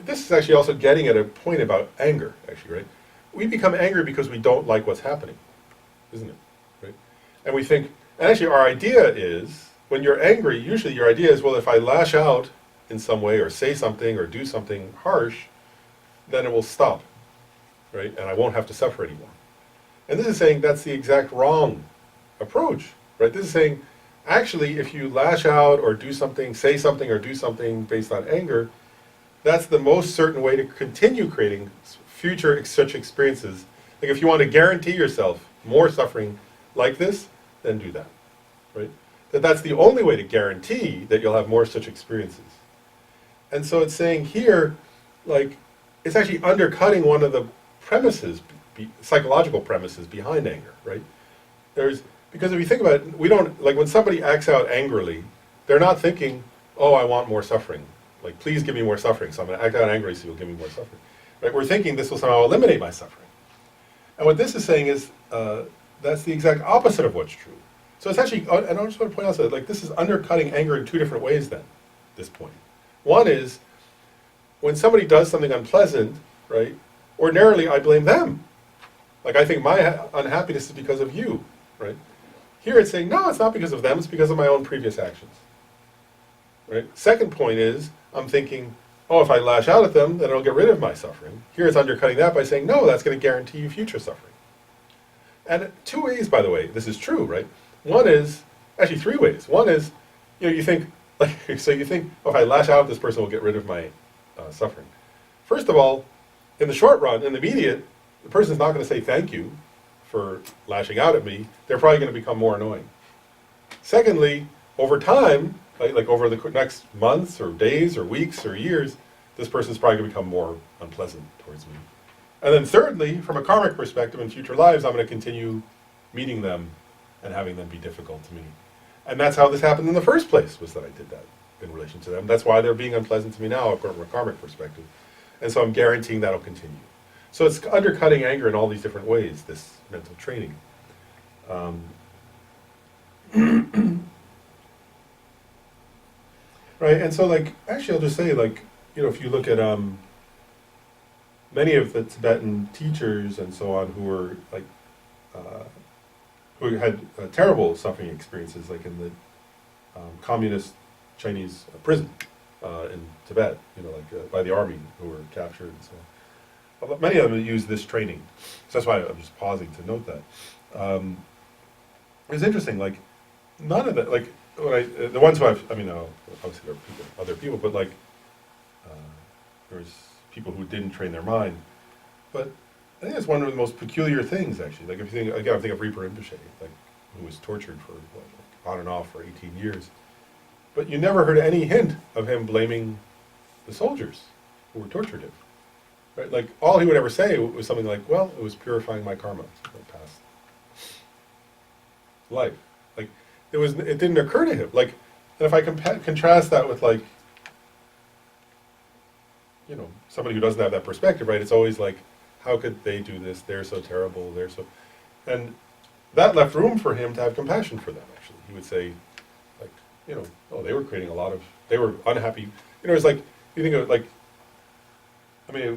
this is actually also getting at a point about anger, actually, right? We become angry because we don't like what's happening, isn't it? Right? And we think, and actually our idea is, when you're angry, usually your idea is, well, if I lash out in some way or say something or do something harsh, then it will stop, right? And I won't have to suffer anymore. And this is saying that's the exact wrong approach, right? This is saying, actually, if you lash out or do something, say something or do something based on anger, that's the most certain way to continue creating future such experiences. Like if you want to guarantee yourself more suffering like this, then do that, right? That's the only way to guarantee that you'll have more such experiences. And so it's saying here, like, it's actually undercutting one of the premises, psychological premises behind anger, right? Because if you think about it, we don't, like when somebody acts out angrily, they're not thinking, oh, I want more suffering. Like, please give me more suffering, so I'm going to act out angrily so you'll give me more suffering. Right? We're thinking this will somehow eliminate my suffering. And what this is saying is, that's the exact opposite of what's true. So it's actually, and I just want to point out that, like, this is undercutting anger in two different ways then, this point. One is, when somebody does something unpleasant, right, ordinarily I blame them. Like, I think my unhappiness is because of you, right? Here it's saying, no, it's not because of them, it's because of my own previous actions. Right? Second point is, I'm thinking, oh, if I lash out at them, then it'll get rid of my suffering. Here it's undercutting that by saying, no, that's going to guarantee you future suffering. And two ways, by the way, this is true, right? One is, actually three ways. One is, you think, like, so you think, oh, if I lash out at this person, will get rid of my suffering. First of all, in the short run, in the immediate, the person's not going to say thank you for lashing out at me. They're probably going to become more annoying. Secondly, over time, like over the next months or days or weeks or years, this person's probably going to become more unpleasant towards me. And then thirdly, from a karmic perspective, in future lives, I'm going to continue meeting them and having them be difficult to me. And that's how this happened in the first place, was that I did that in relation to them. That's why they're being unpleasant to me now from a karmic perspective. And so I'm guaranteeing that'll continue. So it's undercutting anger in all these different ways, this mental training. Right, and so, like, actually I'll just say, like, if you look at many of the Tibetan teachers and so on who were, like, who had terrible suffering experiences, like in the communist Chinese prison in Tibet, like by the army who were captured and so on. But many of them use this training. So that's why I'm just pausing to note that. It's interesting, like, none of that, like, the ones who obviously there are other people, but like, there's people who didn't train their mind. But I think it's one of the most peculiar things, actually. Like, if you think, again, I think of Reaper Rinpoche, like, who was tortured for, on and off for 18 years. But you never heard any hint of him blaming the soldiers who were tortured him. Right? Like, all he would ever say was something like, well, it was purifying my karma from the past life. Like, it didn't occur to him. Like, and if I contrast that with, like, somebody who doesn't have that perspective, right? It's always like, how could they do this? They're so terrible. And that left room for him to have compassion for them, actually. He would say, like, oh, they were creating they were unhappy. It's like, you think of, like,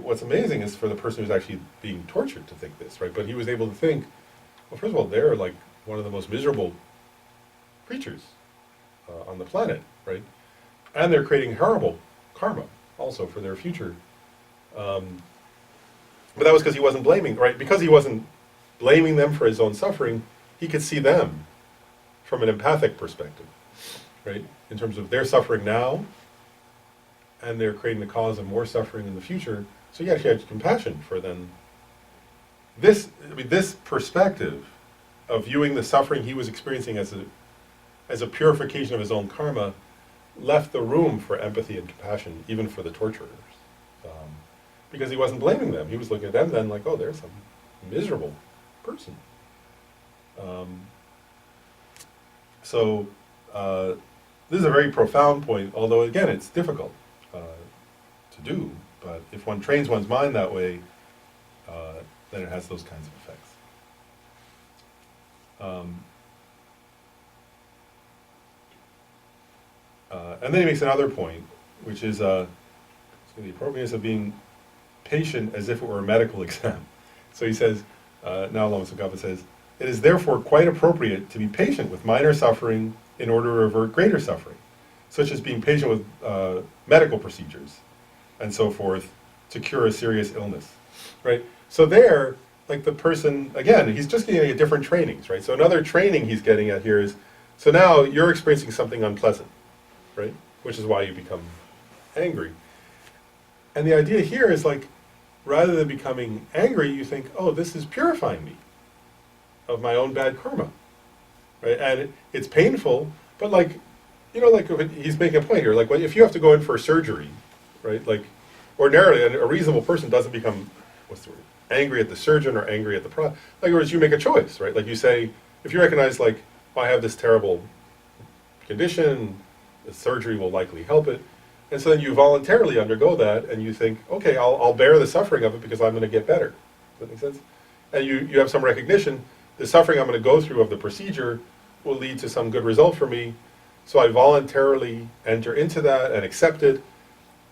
what's amazing is for the person who's actually being tortured to think this, right? But he was able to think, well, first of all, they're like one of the most miserable creatures on the planet, right? And they're creating horrible karma also for their future. But that was because he wasn't blaming, right? Because he wasn't blaming them for his own suffering, he could see them from an empathic perspective, right? In terms of their suffering now, and they're creating the cause of more suffering in the future. So he actually had compassion for then. This perspective of viewing the suffering he was experiencing as a purification of his own karma left the room for empathy and compassion, even for the torturers. Because he wasn't blaming them. He was looking at them then like, oh, there's some miserable person. So this is a very profound point, although again, it's difficult to do. But if one trains one's mind that way, then it has those kinds of effects. And then he makes another point, which is the appropriateness of being patient as if it were a medical exam. So he says, now Lama Tsongkhapa says, it is therefore quite appropriate to be patient with minor suffering in order to avert greater suffering, such as being patient with medical procedures and so forth to cure a serious illness, right? So there, like the person, again, he's just getting at different trainings, right? So another training he's getting at here is, so now you're experiencing something unpleasant, right? Which is why you become angry. And the idea here is like, rather than becoming angry, you think, oh, this is purifying me of my own bad karma, right? And it's painful, but like, you know, like he's making a point here, like if you have to go in for surgery, right? Like ordinarily, a reasonable person doesn't become, what's the word, angry at the surgeon or angry at the like, whereas you make a choice, right? Like you say, if you recognize like, oh, I have this terrible condition, the surgery will likely help it. And so then you voluntarily undergo that and you think, okay, I'll bear the suffering of it because I'm going to get better. Does that make sense? And you have some recognition, the suffering I'm going to go through of the procedure will lead to some good result for me. So I voluntarily enter into that and accept it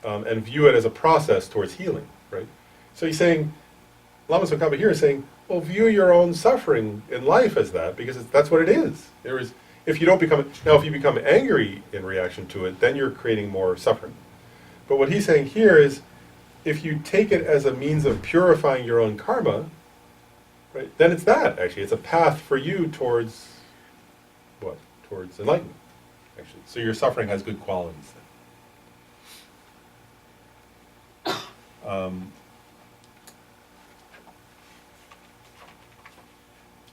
and view it as a process towards healing, right? So he's saying, Lama Tsongkhapa here is saying, well, view your own suffering in life as that, because that's what it is. If you become angry in reaction to it, then you're creating more suffering. But what he's saying here is, if you take it as a means of purifying your own karma, right, then it's that, actually. It's a path for you towards, what? Towards enlightenment, actually. So your suffering has good qualities then.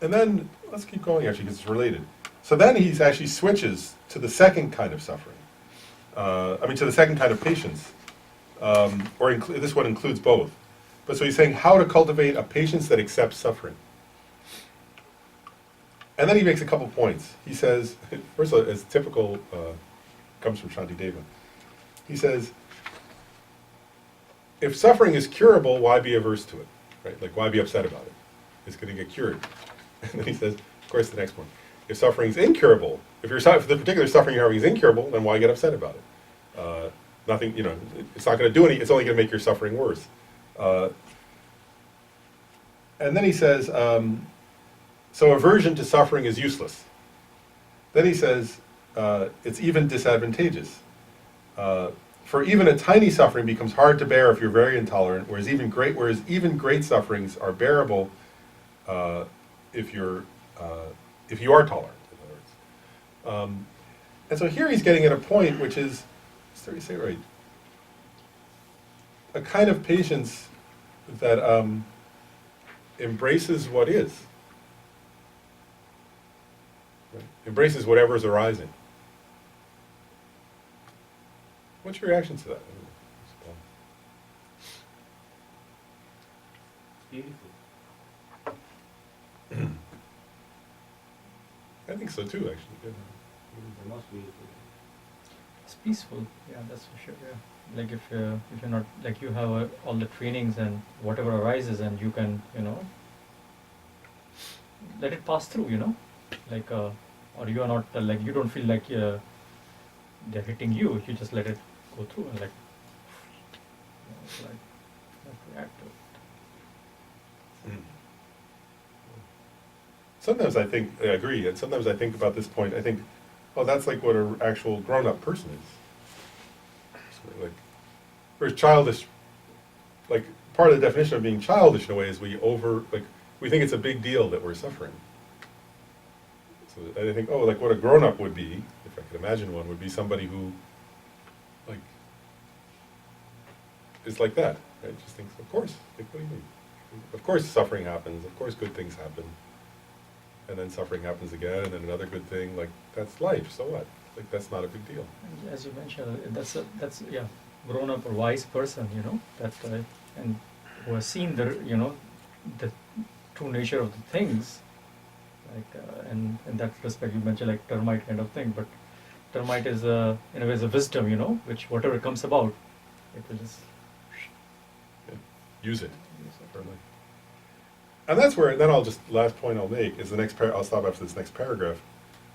And then, let's keep going actually, because it's related. So then he actually switches to the second kind of suffering. To the second kind of patience. This one includes both. But so he's saying how to cultivate a patience that accepts suffering. And then he makes a couple points. He says, first of all, as typical, comes from Shantideva. He says, if suffering is curable, why be averse to it? Right? Like, why be upset about it? It's going to get cured. And then he says, of course, the next one. If suffering is incurable, if the particular suffering you're having is incurable, then why get upset about it? Nothing, it's not going to do any, it's only going to make your suffering worse. And then he says, so aversion to suffering is useless. Then he says, it's even disadvantageous. For even a tiny suffering becomes hard to bear if you're very intolerant, whereas even great sufferings are bearable if you are tolerant, in other words. And so here he's getting at a point which is, sorry to say right, a kind of patience that embraces what is. Right? Embraces whatever is arising. What's your reaction to that? Beautiful. I think so too, actually. Yeah. The most beautiful. It's peaceful, yeah, that's for sure. Yeah, like if you're not like you have all the trainings and whatever arises, and you can let it pass through, like or you are not like you don't feel like they're hitting you. You just let it go through and it's like not react to it. Sometimes I think, I agree, and sometimes I think about this point, I think, oh, that's like what an actual grown-up person is. So whereas childish, like, part of the definition of being childish in a way is we think it's a big deal that we're suffering. So I think, oh, like what a grown-up would be, if I could imagine one, would be somebody who, like, is like that, right? Just thinks, of course, like, what do you mean? Of course suffering happens, of course good things happen. And then suffering happens again, and then another good thing, like, that's life, so what? Like, that's not a big deal. And as you mentioned, that's yeah, grown up or wise person, you know, that and who has seen the true nature of the things, like and in that respect you mentioned like termite kind of thing, but termite is in a way is a wisdom, you know, which whatever comes about, it will just Yeah. Use it. Certainly. And that's where, then last point I'll make is the next I'll stop after this next paragraph,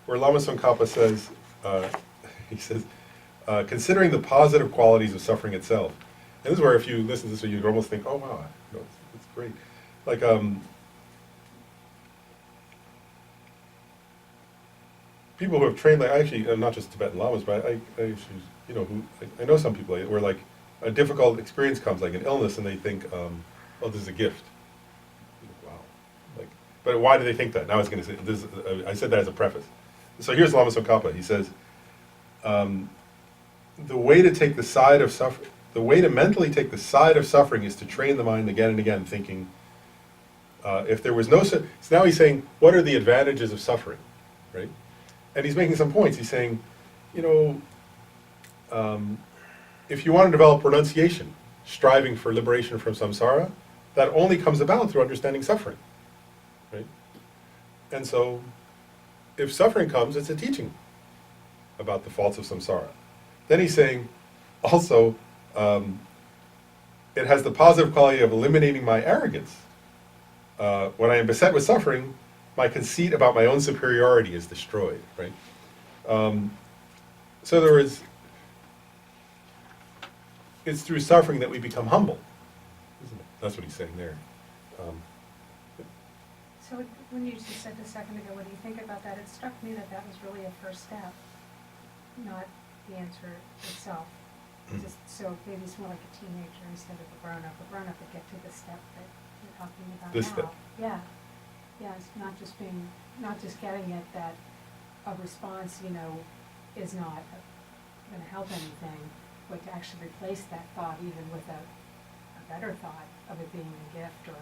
where Lama Tsongkhapa says, he says, considering the positive qualities of suffering itself. And this is where if you listen to this, you'd almost think, oh wow, you know, it's great. Like, people who have trained, like, actually, not just Tibetan Lamas, but I actually, you know, I know some people where like a difficult experience comes, like an illness, and they think, oh, this is a gift. Wow. Like, but why do they think that? Now I was going to say, this, I said that as a preface. So here's Lama Tsongkhapa. He says, the way to take the side of suffering, the way to mentally take the side of suffering is to train the mind again and again, thinking, if there was no, so now he's saying, what are the advantages of suffering, right? And he's making some points. He's saying, you know, if you want to develop renunciation, striving for liberation from samsara, that only comes about through understanding suffering, right? And so, if suffering comes, it's a teaching about the faults of samsara. Then he's saying, also, it has the positive quality of eliminating my arrogance. When I am beset with suffering, my conceit about my own superiority is destroyed, right? So there is, it's through suffering that we become humble, isn't it? That's what he's saying there. So when you just said a second ago, what do you think about that? It struck me that that was really a first step, not the answer itself. Just, so maybe it's more like a teenager instead of a grown-up. A grown-up would get to the step that you're talking about This now. step. Yeah. Yeah, it's not just getting it that a response, you know, is not going to help anything, but to actually replace that thought even with a better thought of it being a gift or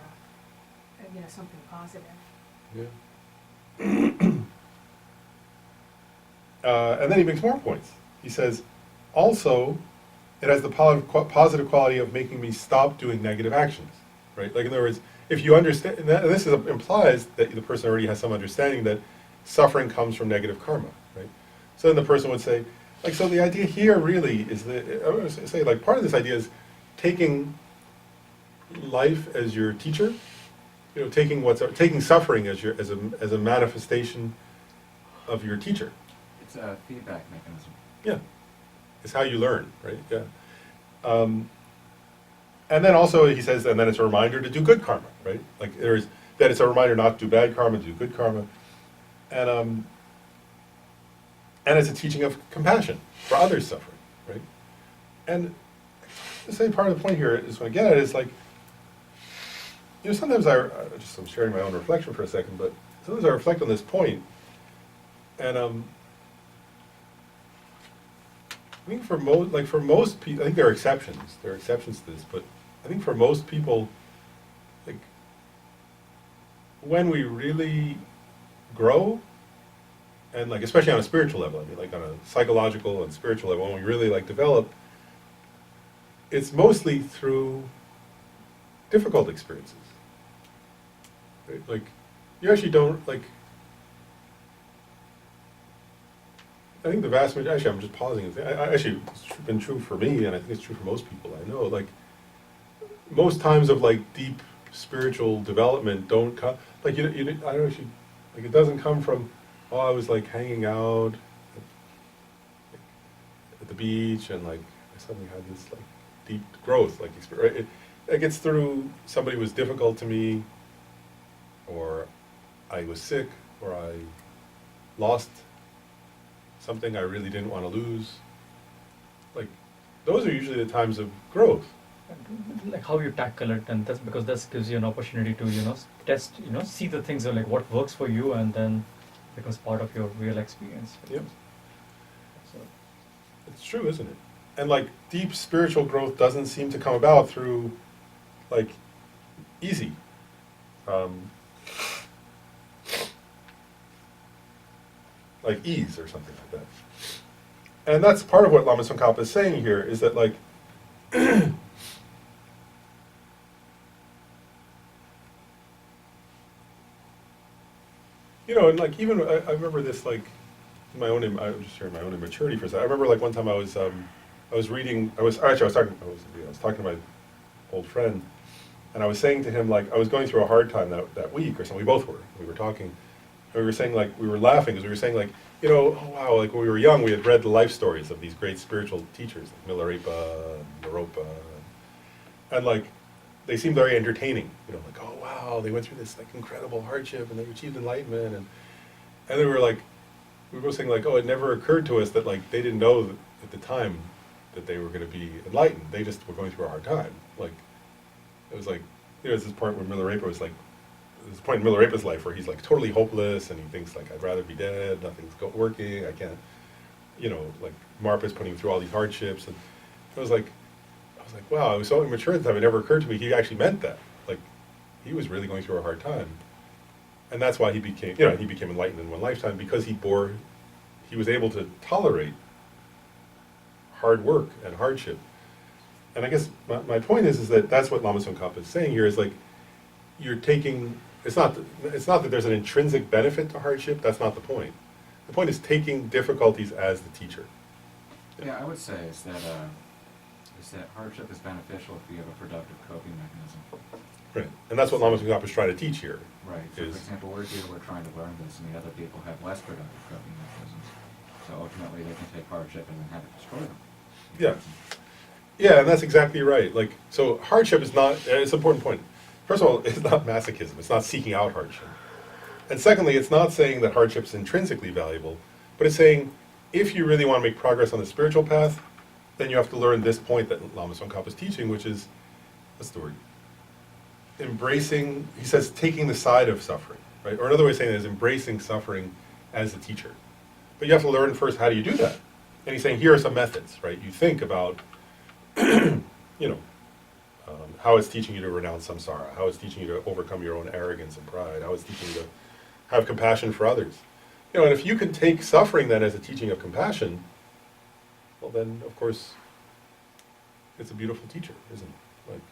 you know, something positive. Yeah. And then he makes more points. He says, also, it has the positive quality of making me stop doing negative actions, right? Like, in other words, if you understand, and this implies that the person already has some understanding that suffering comes from negative karma, right? So then the person would say, like, so the idea here really is that, I would say, like, part of this idea is taking life as your teacher, you know, taking suffering as a manifestation of your teacher. It's a feedback mechanism. Yeah, it's how you learn, right? Yeah. And then also he says, and then it's a reminder to do good karma, right? Like that it's a reminder not to do bad karma, to do good karma, and it's a teaching of compassion for others suffering, right? And the same part of the point here is what I get at is like, you know, sometimes I'm sharing my own reflection for a second, but sometimes I reflect on this point, and I think for most people, I think there are exceptions. There are exceptions to this, but I think for most people, like, when we really grow, and like especially on a spiritual level, I mean, like on a psychological and spiritual level, when we really like develop, it's mostly through difficult experiences. Right? Like, you actually don't like. I think the vast majority, actually I'm just pausing, actually it's been true for me, and I think it's true for most people I know, like, most times of like deep spiritual development don't come, like, I don't actually, like, it doesn't come from, oh, I was like hanging out at the beach and like I suddenly had this like deep growth, like, it gets through somebody was difficult to me, or I was sick, or I lost something I really didn't want to lose. Like, those are usually the times of growth. like how you tackle it, and that's because that gives you an opportunity to, you know, test, you know, see the things of like what works for you, and then becomes part of your real experience. Yep. So, It's true, isn't it? And like deep spiritual growth doesn't seem to come about through like easy. Like ease or something like that. And that's part of what Lama Tsongkhapa is saying here, is that like, you know, and like even, I remember this like, my own, I was just sharing my own immaturity for a second. I remember like one time I was reading, I was talking to my old friend, and I was saying to him, like, I was going through a hard time that week or something. We both were. We were talking, and we were saying, like, we were laughing because we were saying, like, you know, oh wow, like when we were young, we had read the life stories of these great spiritual teachers, like Milarepa, and Naropa, and like, they seemed very entertaining. You know, like, oh wow, they went through this like incredible hardship and they achieved enlightenment, and they were like, we were both saying like, oh, it never occurred to us that like they didn't know that at the time that they were going to be enlightened. They just were going through a hard time. Like, it was like, you know, there's this point where Milarepa was like, there's a point in Milarepa's life where he's like totally hopeless and he thinks like, I'd rather be dead, nothing's working, I can't, you know, like Marpa's putting him through all these hardships, and I was like, wow, I was so immature at the time, it never occurred to me he actually meant that. Like, he was really going through a hard time. And that's why he became, you know, he became enlightened in one lifetime, because he was able to tolerate hard work and hardship. And I guess my point is that that's what Lama Tsongkhapa is saying here, is like, you're taking, it's not that there's an intrinsic benefit to hardship, that's not the point. The point is taking difficulties as the teacher. Yeah, I would say is that hardship is beneficial if you have a productive coping mechanism. Right, and that's what Lama Tsongkhapa is trying to teach here. Right. So, Is, for example, we're here, we're trying to learn this, and the other people have less productive coping mechanisms. So ultimately, they can take hardship and then have it destroy them. yeah. Yeah, and that's exactly right. Like, so hardship is not, it's an important point. First of all, it's not masochism, it's not seeking out hardship. And secondly, it's not saying that hardship is intrinsically valuable, but it's saying, if you really want to make progress on the spiritual path, then you have to learn this point that Lama Tsongkhapa is teaching, which is, what's the word? Embracing, he says, taking the side of suffering, right? Or another way of saying it is embracing suffering as a teacher. But you have to learn first, how do you do that? And he's saying, here are some methods, right? You think about, you know, how it's teaching you to renounce samsara, how it's teaching you to overcome your own arrogance and pride, how it's teaching you to have compassion for others. You know, and if you can take suffering then as a teaching of compassion, well then, of course, it's a beautiful teacher, isn't it? Like,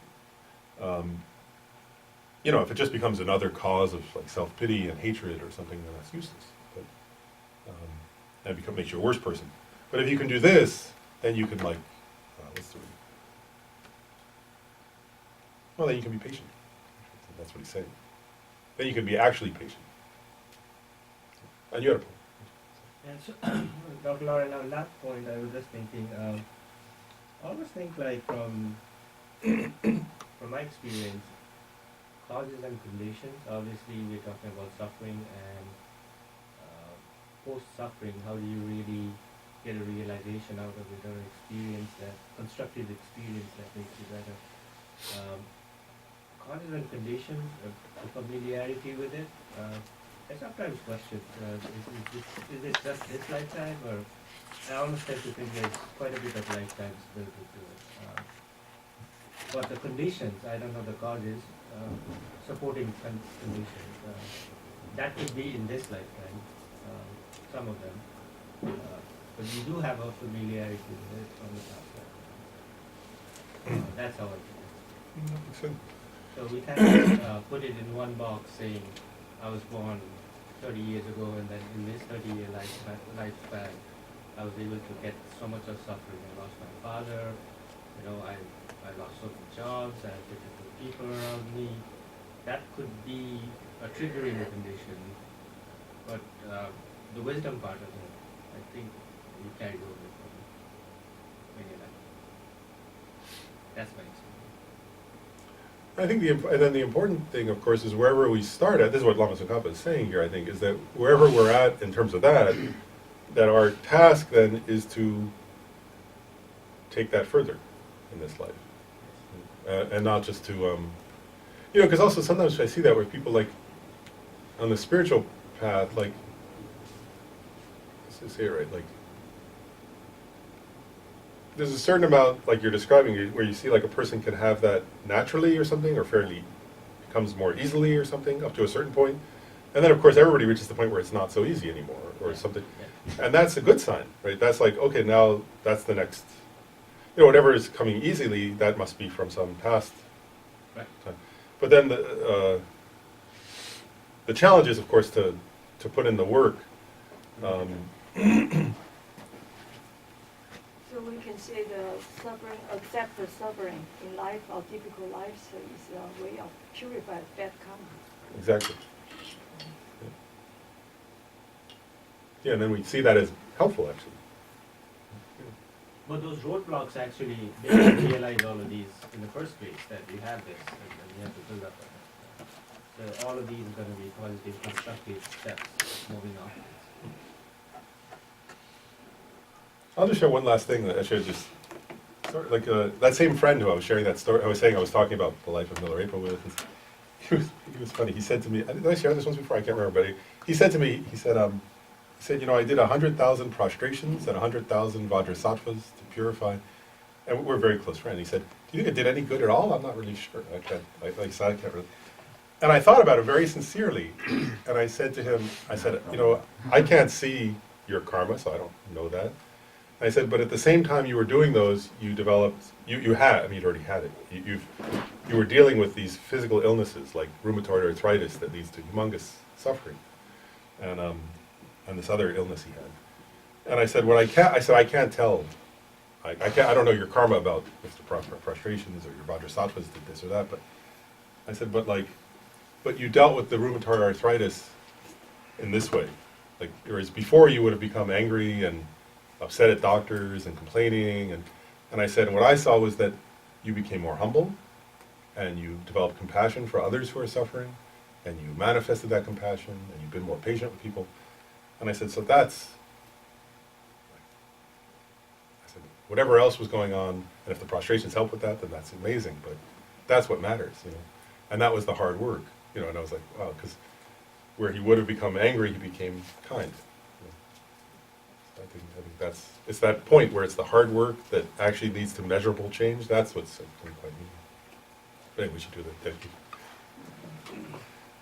you know, if it just becomes another cause of like self-pity and hatred or something, then that's useless. But that makes you a worse person. But if you can do this, then you can like, what's the word? Well, then you can be patient. That's what he's saying. Then you can be actually patient. And you had a point. And so, Dr. Lauren, on that point, I was just thinking, I always think like from my experience, causes and conditions, obviously we're talking about suffering and post-suffering, how do you really get a realization out of it or experience that, constructive experience that makes you better. Causes and conditions, the familiarity with it, I sometimes question, is it just this lifetime, or I almost tend to think there's quite a bit of lifetimes built into it. But the conditions, I don't know the causes, supporting conditions, that could be in this lifetime, some of them. But you do have a familiarity with it from the past lifetime. That's how I feel. So we can't put it in one box saying, I was born 30 years ago, and then in this 30-year lifespan, I was able to get so much of suffering. I lost my father, you know, I lost so many jobs, I had difficult people around me. That could be a triggering condition, but the wisdom part of it, I think you carry over from when you're like, that's my experience. I think and then the important thing, of course, is wherever we start at, this is what Lama Tsongkhapa is saying here, I think, is that wherever we're at in terms of that our task then is to take that further in this life. And not just to, you know, because also sometimes I see that where people like, on the spiritual path, like, let's say it right, like, there's a certain amount, like you're describing, where you see like a person can have that naturally or something, or fairly becomes more easily or something, up to a certain point. And then, of course, everybody reaches the point where it's not so easy anymore, or Yeah, something. yeah. And that's a good sign, right? That's like, okay, now that's the next, whatever is coming easily, that must be from some past Right. time. But then the challenge is, of course, to put in the work. So we can say the suffering, accept the suffering in life, our typical life, so it's a way of purify bad karma. Exactly. Yeah, and then we see that as helpful, actually. But those roadblocks actually, they didn't realize all of these in the first place, that we have this, and we have to build up on it. So all of these are going to be positive, constructive steps moving on. I'll just share one last thing that I should just, sort of like that same friend who I was sharing that story, I was talking about the life of Miller April with. He was funny. He said to me, did I share this once before? I can't remember, but he said to me, he said, I did 100,000 prostrations and 100,000 vajrasattvas to purify, and we're very close friends. He said, do you think it did any good at all? I'm not really sure. I can't really. And I thought about it very sincerely, and I said to him, I can't see your karma, so I don't know that. I said, but at the same time you were doing those, you developed, you'd already had it. You were dealing with these physical illnesses like rheumatoid arthritis that leads to humongous suffering, and this other illness he had. And I said, I can't tell. I don't know your karma about if the frustrations or your vajrasattvas did this or that, but I said, but you dealt with the rheumatoid arthritis in this way. Like, whereas before you would have become angry and upset at doctors and complaining, and I said, and what I saw was that you became more humble, and you developed compassion for others who are suffering, and you manifested that compassion, and you've been more patient with people. And I said, I said, whatever else was going on, and if the prostrations help with that, then that's amazing, but that's what matters, And that was the hard work, and I was like, wow, because where he would have become angry, he became kind. I think it's that point where it's the hard work that actually leads to measurable change. That's what's quite neat. But anyway, we should do that. Thank you.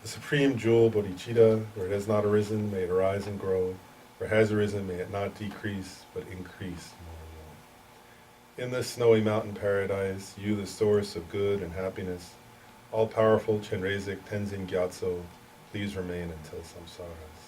The supreme jewel, bodhicitta, where it has not arisen, may it arise and grow. Where it has arisen, may it not decrease, but increase more and more. In this snowy mountain paradise, you, the source of good and happiness, all-powerful Chenrezig Tenzin Gyatso, please remain until samsaras.